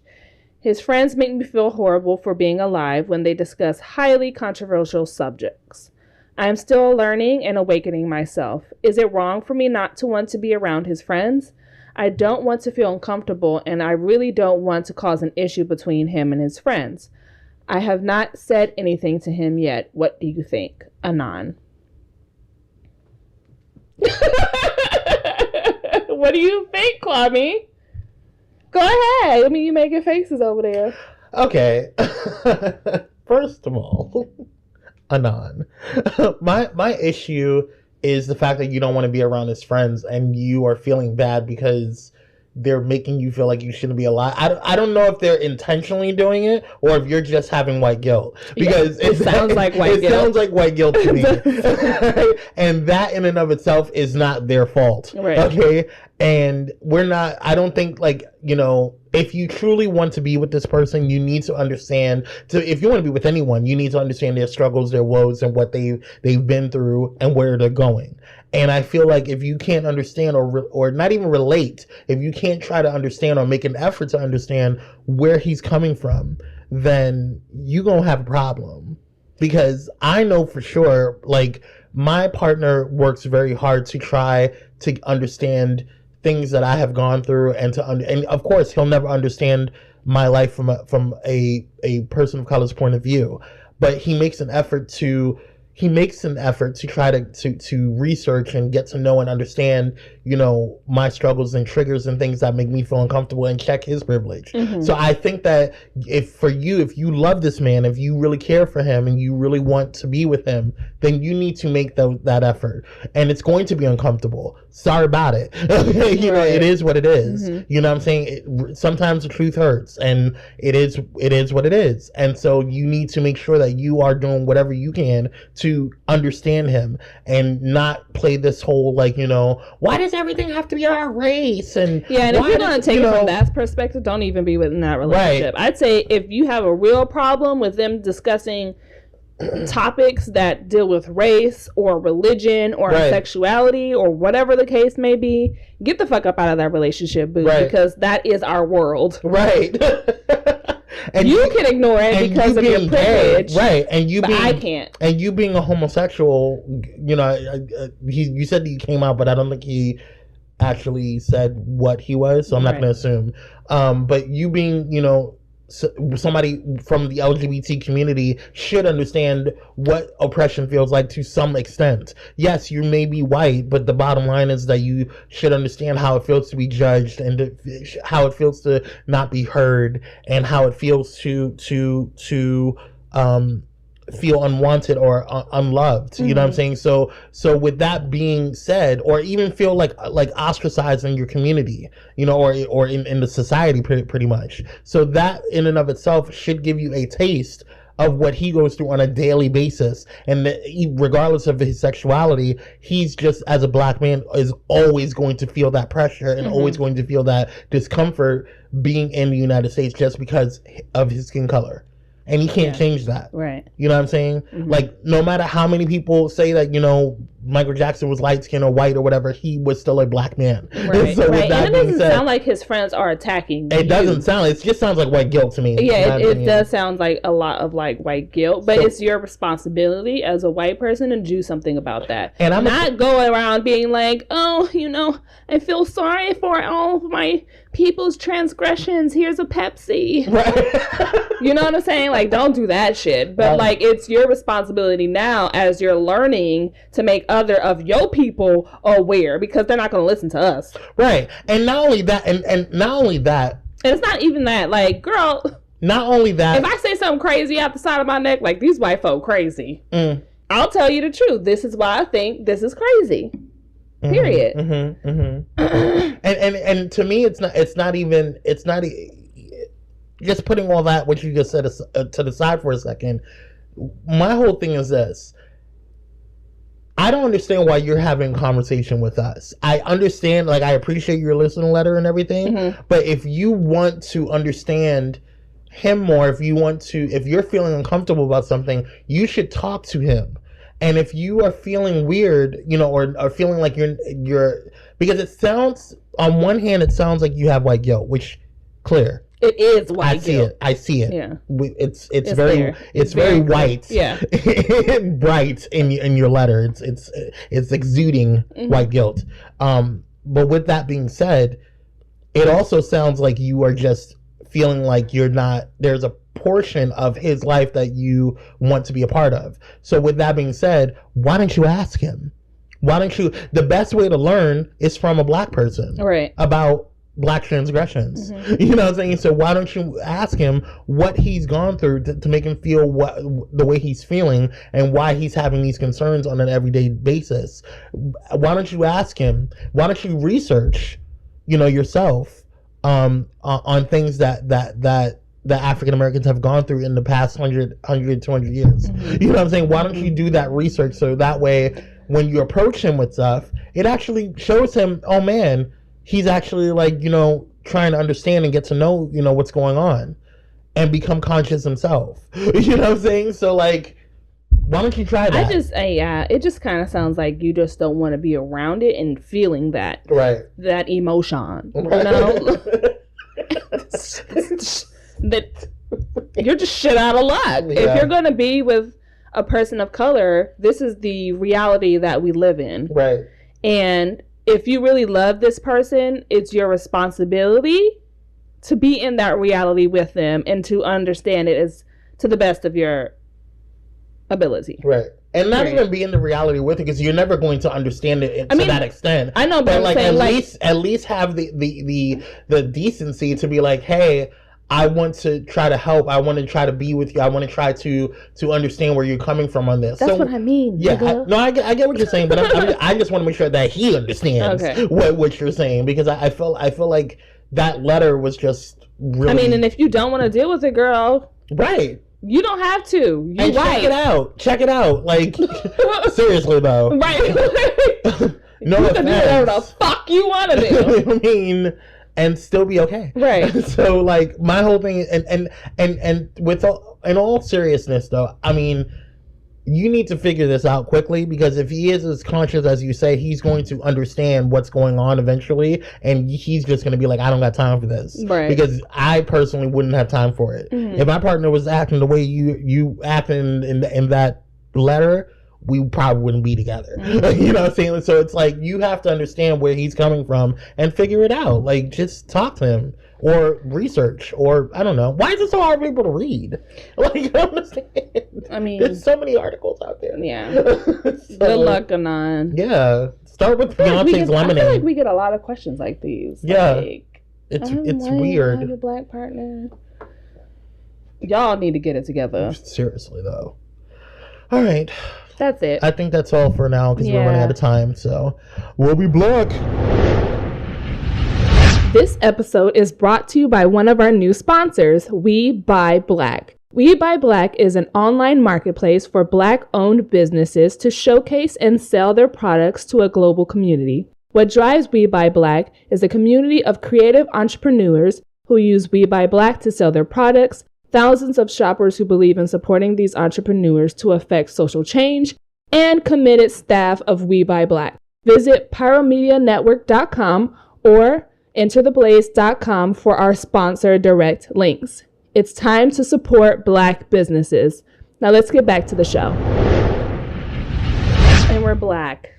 His friends make me feel horrible for being alive when they discuss highly controversial subjects. I am still learning and awakening myself. Is it wrong for me not to want to be around his friends? I don't want to feel uncomfortable, and I really don't want to cause an issue between him and his friends. I have not said anything to him yet. What do you think? Anon. What do you think, Kwame? Go ahead. I mean, you making faces over there. Okay. First of all, Anon. My issue is the fact that you don't want to be around his friends and you are feeling bad because they're making you feel like you shouldn't be alive. I don't know if they're intentionally doing it or if you're just having white guilt, because it sounds like white guilt. It sounds like white guilt to me. And that in and of itself is not their fault. Right. Okay. And I don't think, like, you know, if you truly want to be with this person, you need to understand, if you want to be with anyone, you need to understand their struggles, their woes, and what they've been through and where they're going. And I feel like if you can't understand or not even relate, if you can't try to understand or make an effort to understand where he's coming from, then you're going to have a problem. Because I know for sure, like, my partner works very hard to try to understand things that I have gone through, and of course he'll never understand my life from a person of color's point of view, but he makes an effort to try to research and get to know and understand, you know, my struggles and triggers and things that make me feel uncomfortable, and check his privilege. Mm-hmm. So I think that if you love this man, if you really care for him and you really want to be with him, then you need to make that effort. And it's going to be uncomfortable. Sorry about it. You know, it is what it is. Mm-hmm. You know what I'm saying? Sometimes the truth hurts, and it is what it is. And so you need to make sure that you are doing whatever you can to understand him and not play this whole, like, you know, why does everything have to be our race? And yeah, and if you're going to take it from that perspective, don't even be within that relationship. Right. I'd say if you have a real problem with them discussing topics that deal with race or religion or sexuality or whatever the case may be, get the fuck up out of that relationship, boo, because that is our world. Right. And you can ignore it because of your privilege, right? And I can't. And you being a homosexual, you know, you said that you came out, but I don't think he actually said what he was, so I'm not going to assume. But you being, you know, somebody from the LGBT community should understand what oppression feels like to some extent. Yes, you may be white, but the bottom line is that you should understand how it feels to be judged, and how it feels to not be heard, and how it feels to feel unwanted or unloved. You know what I'm saying? So with that being said, or even feel like ostracized in your community, you know, or in the society pretty much. So that in and of itself should give you a taste of what he goes through on a daily basis. And regardless of his sexuality, he's just, as a black man, is always going to feel that pressure and always going to feel that discomfort being in the United States just because of his skin color. and he can't change that. Right. You know what I'm saying? Like, no matter how many people say that, Michael Jackson was light skinned or white or whatever, he was still a black man. Right. So right. And it doesn't sound like his friends are attacking It doesn't sound. It just sounds like white guilt to me. Yeah, it does sound like a lot of like white guilt, but it's your responsibility as a white person to do something about that. And I'm not going around being like, oh, I feel sorry for all of my people's transgressions. Here's a Pepsi. Right. You know what I'm saying? Like, don't do that shit. But like, it's your responsibility now as you're learning to make other of your people aware, because they're not going to listen to us. Right. And not only that, and not only that. And it's not even that. Like, girl. Not only that. If I say something crazy out the side of my neck, like, these white folk crazy, I'll tell you the truth. This is why I think this is crazy. Period. And to me, it's not even just putting all that, what you just said, to the side for a second. My whole thing is this. I don't understand why you're having a conversation with us. I understand, like, I appreciate your listening letter and everything, but if you want to understand him more, if you're feeling uncomfortable about something, you should talk to him. And if you are feeling weird, or feeling like you're, because it sounds, on one hand, it sounds like you have white guilt, which, clear. It is white guilt. I see it. Yeah. It's very white. Yeah. Bright in your letter. It's exuding white guilt. But with that being said, it also sounds like you are just feeling like there's a portion of his life that you want to be a part of. So with that being said, why don't you ask him? The best way to learn is from a black person. Right. About black transgressions. You know what I'm saying? So why don't you ask him what he's gone through to make him feel the way he's feeling, and why he's having these concerns on an everyday basis? Why don't you ask him? Why don't you research, yourself, on things that African Americans have gone through in the past 100, 200 years. You know what I'm saying? Why don't you do that research, so that way when you approach him with stuff, it actually shows him, oh man, he's actually like, trying to understand and get to know, what's going on, and become conscious himself. You know what I'm saying? So like, why don't you try that? It just kind of sounds like you just don't want to be around it and feeling that. Right. That emotion. That you're just shit out of luck. Yeah. If you're going to be with a person of color, this is the reality that we live in. Right. And if you really love this person, it's your responsibility to be in that reality with them and to understand it as to the best of your ability. Right. And not even be in the reality with it, because you're never going to understand it to that extent. I know, but like, I'm saying, at least have the decency to be like, hey, I want to try to help. I want to try to be with you. I want to try to understand where you're coming from on this. That's what I mean. Yeah, I get what you're saying, but I just want to make sure that he understands what you're saying, because I feel like that letter was just really. I mean, and if you don't want to deal with it, girl, right? You don't have to. You check it out. Like, seriously though, right? No, you can do whatever the fuck you want to do. I mean. And still be okay, right? So like, my whole thing, and with in all seriousness though, I mean, you need to figure this out quickly, because if he is as conscious as you say, he's going to understand what's going on eventually, and he's just going to be like, I don't got time for this, right? Because I personally wouldn't have time for it. If my partner was acting the way you acting in that letter, we probably wouldn't be together. You know what I'm saying? So it's like, you have to understand where he's coming from and figure it out. Like, just talk to him, or research, or I don't know. Why is it so hard for people to read? Like, I don't understand. I mean, there's so many articles out there. Yeah. So, good luck, Anon. Yeah. Start with Beyonce's Lemonade. I feel like we get a lot of questions like these. Yeah. Like, it's weird. I have a black partner. Y'all need to get it together. Seriously though. All right. That's it. I think that's all for now, because we're running out of time. So we'll be black. This episode is brought to you by one of our new sponsors, We Buy Black. We Buy Black is an online marketplace for Black-owned businesses to showcase and sell their products to a global community. What drives We Buy Black is a community of creative entrepreneurs who use We Buy Black to sell their products, thousands of shoppers who believe in supporting these entrepreneurs to affect social change, and committed staff of We Buy Black. Visit pyromedianetwork.com or entertheblaze.com for our sponsor direct links. It's time to support Black businesses. Now let's get back to the show. And we're Black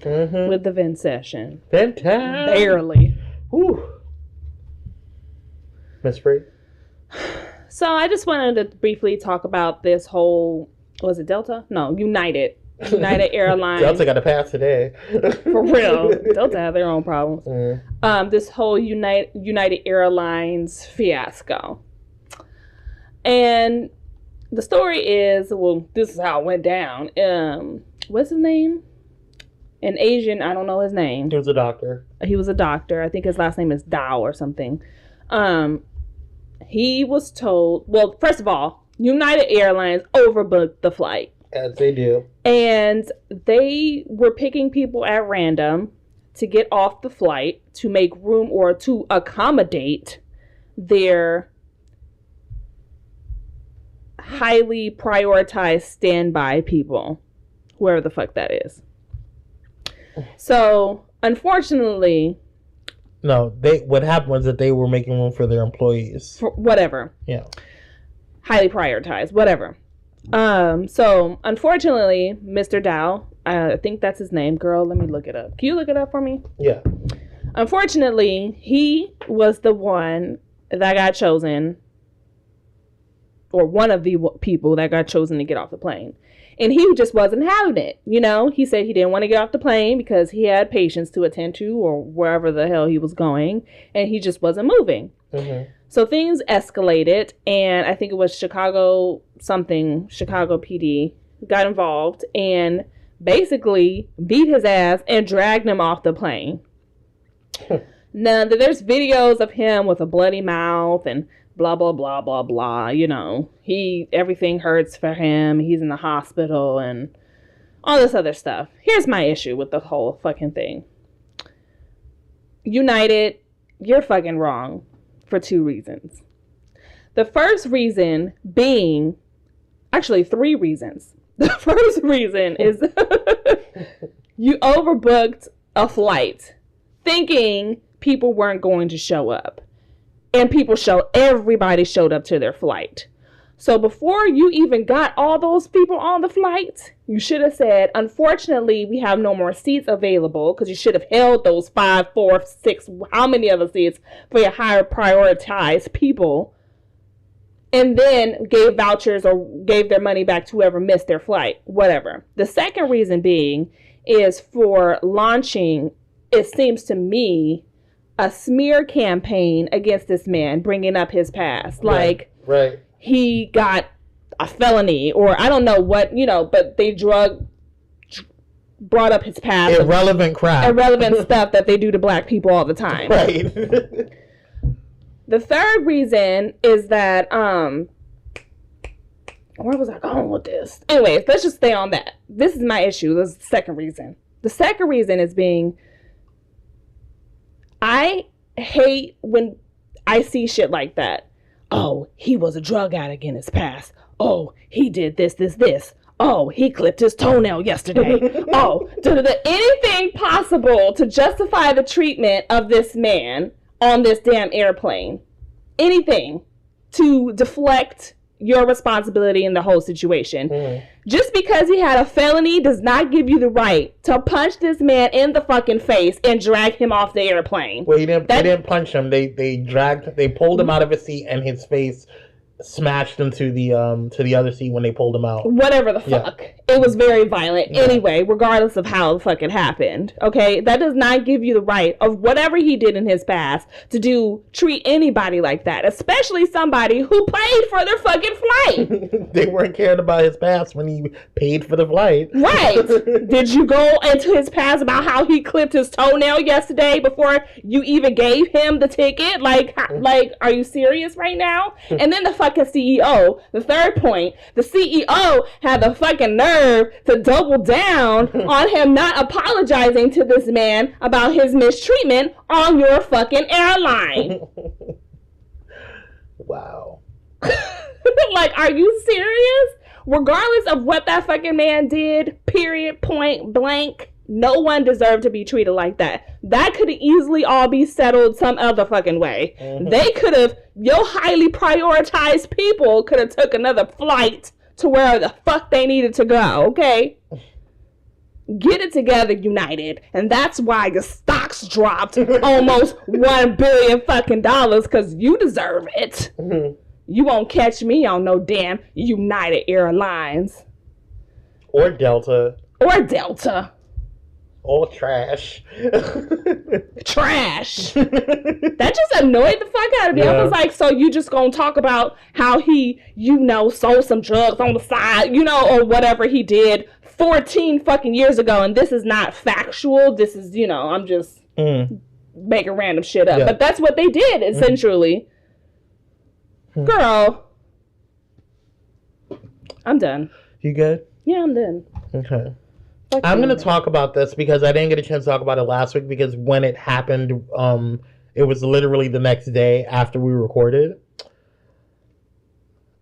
with the Vin session. Fantastic. Barely. Whew. Miss Free? So I just wanted to briefly talk about this whole, was it Delta? No, United Airlines. Delta got a pass today. For real. Delta have their own problems. This whole United Airlines fiasco. And the story is, well, this is how it went down. What's his name? An Asian, I don't know his name. He was a doctor. He was a doctor. I think his last name is Dao or something. He was told, well, first of all, United Airlines overbooked the flight. As they do. And they were picking people at random to get off the flight to make room or to accommodate their highly prioritized standby people, whoever the fuck that is. So, unfortunately... No, what happened was that they were making room for their employees. For whatever. Yeah. Highly prioritized, whatever. So, unfortunately, Mr. Dow, I think that's his name. Girl, let me look it up. Can you look it up for me? Yeah. Unfortunately, he was the one that got chosen, or one of the people that got chosen to get off the plane. And he just wasn't having it. You know, he said he didn't want to get off the plane because he had patients to attend to or wherever the hell he was going. And he just wasn't moving. Mm-hmm. So things escalated. And I think it was Chicago PD got involved and basically beat his ass and dragged him off the plane. Now, there's videos of him with a bloody mouth and blah, blah, blah, blah, blah. You know, everything hurts for him. He's in the hospital and all this other stuff. Here's my issue with the whole fucking thing. United, you're fucking wrong for 2 reasons. The first reason being, actually 3 reasons. The first reason is you overbooked a flight thinking people weren't going to show up. And everybody showed up to their flight. So before you even got all those people on the flight, you should have said, unfortunately, we have no more seats available, because you should have held those 5, 4, 6, how many other seats for your higher prioritized people, and then gave vouchers or gave their money back to whoever missed their flight, whatever. The second reason being is for launching, it seems to me, a smear campaign against this man, bringing up his past. Like, right. He got a felony, or I don't know what, but they brought up his past. Irrelevant crap. Irrelevant stuff that they do to black people all the time. Right. The third reason is that, where was I going with this? Anyways, let's just stay on that. This is my issue. This is the second reason. The second reason is being, I hate when I see shit like that. Oh, he was a drug addict in his past. Oh, he did this. Oh, he clipped his toenail yesterday. Oh, anything possible to justify the treatment of this man on this damn airplane. Anything to deflect your responsibility in the whole situation. Mm. Just because he had a felony does not give you the right to punch this man in the fucking face and drag him off the airplane. Well, they didn't punch him. They pulled him out of his seat, and his face smashed into the other seat when they pulled him out. Whatever the fuck. Yeah. It was very violent. Yeah. Anyway, regardless of how the fuck it happened. Okay? That does not give you the right of whatever he did in his past to treat anybody like that. Especially somebody who paid for their fucking flight. They weren't caring about his past when he paid for the flight. Right. Did you go into his past about how he clipped his toenail yesterday before you even gave him the ticket? Like, are you serious right now? And then the fucking CEO, the third point, the CEO had the fucking nerve to double down on him not apologizing to this man about his mistreatment on your fucking airline. Wow. Like, are you serious? Regardless of what that fucking man did, period, point blank, no one deserved to be treated like that. That could easily all be settled some other fucking way. Mm-hmm. They could have, your highly prioritized people could have took another flight to where the fuck they needed to go, okay? Get it together, United. And that's why your stocks dropped almost $1 billion fucking dollars, because you deserve it. Mm-hmm. You won't catch me on no damn United Airlines. Or Delta. Or trash. Trash. That just annoyed the fuck out of me. Yeah. I was like, so you just gonna talk about how he, sold some drugs on the side, or whatever he did 14 fucking years ago, and this is not factual. This is, I'm just making random shit up. Yeah. But that's what they did, essentially. Girl. I'm done. You good? Yeah, I'm done. Okay. I'm going to talk about this because I didn't get a chance to talk about it last week, because when it happened, it was literally the next day after we recorded.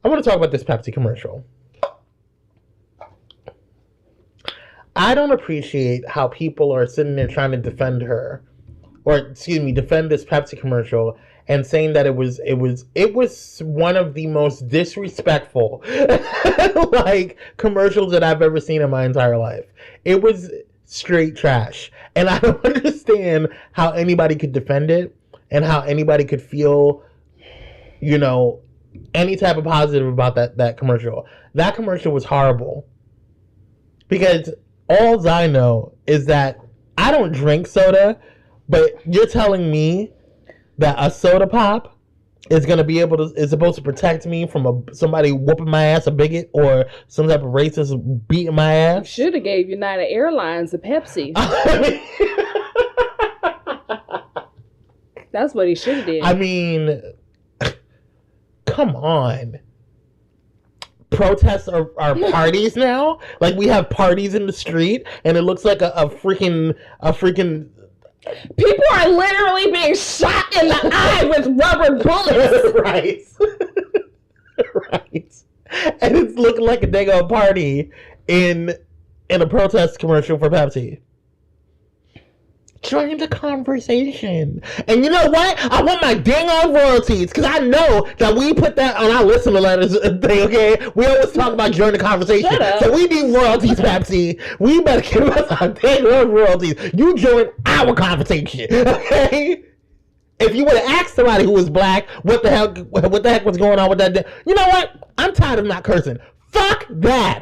I want to talk about this Pepsi commercial. I don't appreciate how people are sitting there trying to defend her, defend this Pepsi commercial, and saying that it was one of the most disrespectful commercials that I've ever seen in my entire life. It was straight trash. And I don't understand how anybody could defend it and how anybody could feel, any type of positive about that commercial. That commercial was horrible. Because all I know is that I don't drink soda, but you're telling me that a soda pop is supposed to protect me from somebody whooping my ass, a bigot, or some type of racist beating my ass? Should have gave United Airlines a Pepsi. That's what he should have did. I mean, come on. Protests are parties now? Like, we have parties in the street, and it looks like a freaking people are literally being shot in the eye with rubber bullets. Right. Right. And it's looking like a dang old party in a protest commercial for Pepsi. Join the conversation. And you know what? I want my dang on royalties, because I know that we put that on our listener letters thing, okay? We always talk about join the conversation. So we need royalties, Pepsi. We better give us our dang on royalties. You join our conversation, okay? If you would have asked somebody who was black what the heck was going on with that, you know what? I'm tired of not cursing. Fuck that.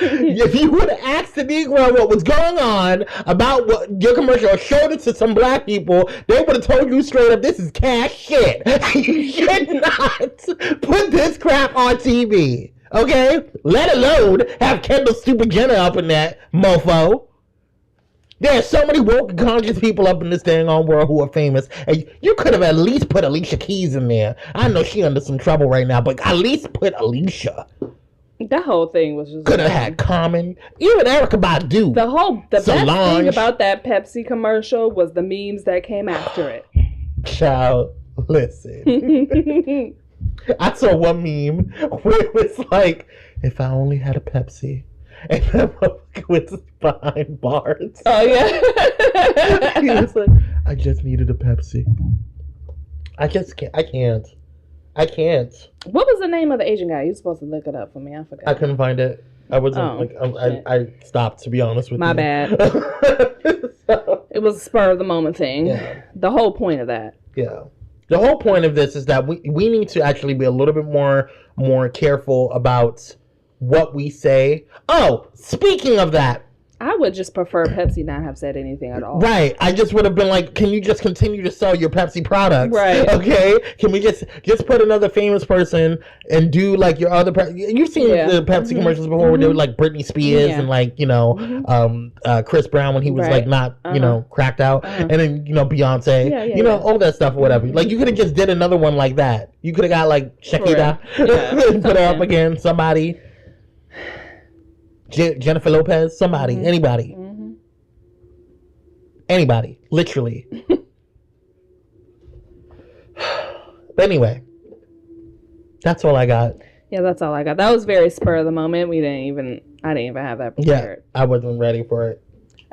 If you would have asked the Negro what was going on about what your commercial, or showed it to some black people, they would have told you straight up, this is cash shit. You should not put this crap on TV, okay? Let alone have Kendall Stupid Jenner up in that mofo. There are so many woke and conscious people up in this dang on world who are famous, and you could have at least put Alicia Keys in there. I know she under some trouble right now, but at least put Alicia. That whole thing was just... Could have had Common. Even Erykah Badu. The best thing about that Pepsi commercial was the memes that came after it. Child, listen. I saw one meme where it was like, if I only had a Pepsi. And that motherfucker was behind bars. Oh, yeah. He was like, I just needed a Pepsi. I can't. What was the name of the Asian guy? You were supposed to look it up for me. I forgot. I couldn't find it. I wasn't I stopped, to be honest with you. My bad. So, it was a spur of the moment thing. Yeah. The whole point of that. Yeah. The whole point of this is that we need to actually be a little bit more careful about what we say. Oh, speaking of that, I would just prefer Pepsi not have said anything at all. Right. I just would have been like, can you just continue to sell your Pepsi products? Right. Okay. Can we just put another famous person and do like your other... You've seen the Pepsi commercials before where they were like Britney Spears and like, Chris Brown when he was like not, cracked out. And then, Beyonce, all that stuff or whatever. Like you could have just did another one like that. You could have got like Shakira and put her up again. Somebody... Jennifer Lopez, somebody, anybody. Anybody, literally. But anyway, That's all I got. Yeah, that's all I got. That was very spur of the moment. I didn't even have that prepared. Yeah, I wasn't ready for it.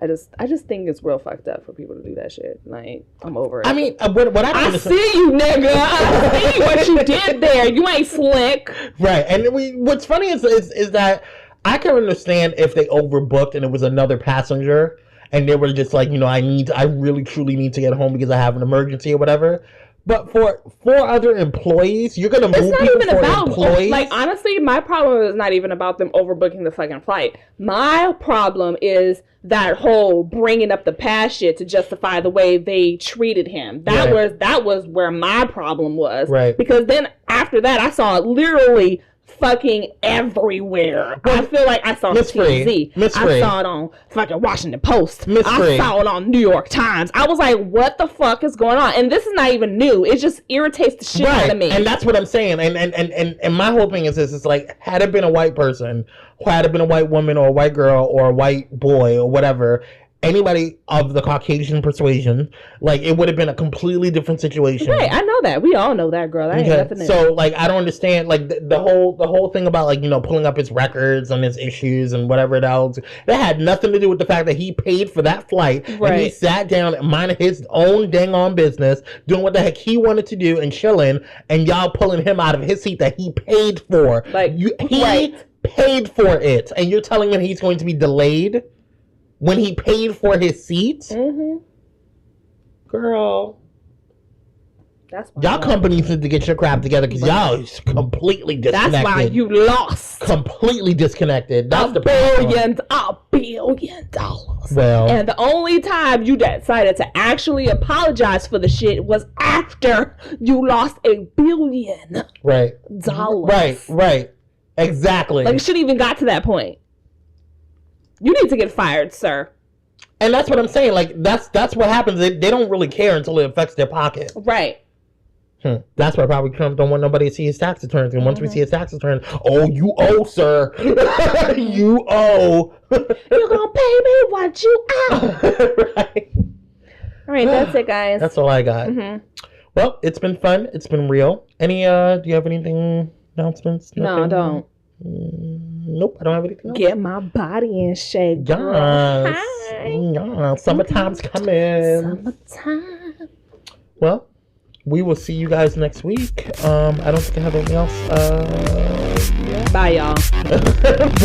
I just think it's real fucked up for people to do that shit. Like, I'm over it. I mean, what I see you, nigga. I see what you did there. You ain't slick. Right, and what's funny is that I can understand if they overbooked and it was another passenger and they were just like, I really truly need to get home because I have an emergency or whatever. But for 4 other employees, you're gonna move people for employees? Like, honestly, my problem is not even about them overbooking the fucking flight. My problem is that whole bringing up the past shit to justify the way they treated him. That was where my problem was. Right. Because then after that, I saw it literally fucking everywhere. I feel like I saw it on TMZ. I saw it on fucking Washington Post. I saw it on New York Times. I was like, what the fuck is going on? And this is not even new. It just irritates the shit out of me. And that's what I'm saying. And my whole thing is this. It's like, had it been a white person, had it been a white woman or a white girl or a white boy or whatever, anybody of the Caucasian persuasion, like, it would have been a completely different situation. Right, I know that. We all know that, girl. That ain't nothing new. So, like, I don't understand, like, the whole thing about, like, pulling up his records and his issues and whatever else. That had nothing to do with the fact that he paid for that flight. Right. And he sat down and minded his own dang on business, doing what the heck he wanted to do and chilling, and y'all pulling him out of his seat that he paid for. Like, he paid for it, and you're telling him he's going to be delayed when he paid for his seat? Mm-hmm. Girl. That's why y'all companies need to get your crap together because y'all is completely disconnected. That's why you lost. Completely disconnected. That's $1 billion. Well. And the only time you decided to actually apologize for the shit was after you lost $1 billion. Right. Right. Exactly. Like, you shouldn't even got to that point. You need to get fired, sir. And that's what I'm saying. Like, that's what happens. They don't really care until it affects their pocket. Right. That's why probably Trump don't want nobody to see his tax returns. And once we see his tax return, you owe, sir. You owe. You're going to pay me what you owe. Right. All right, that's it, guys. That's all I got. Mm-hmm. Well, it's been fun. It's been real. Do you have anything, announcements? Nothing? No, I don't. Nope, I don't have anything else. Get my body in shape. Yes. Yeah, summertime's coming. Summertime. Well, we will see you guys next week. I don't think I have anything else. Yeah. Bye, y'all.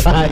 Bye.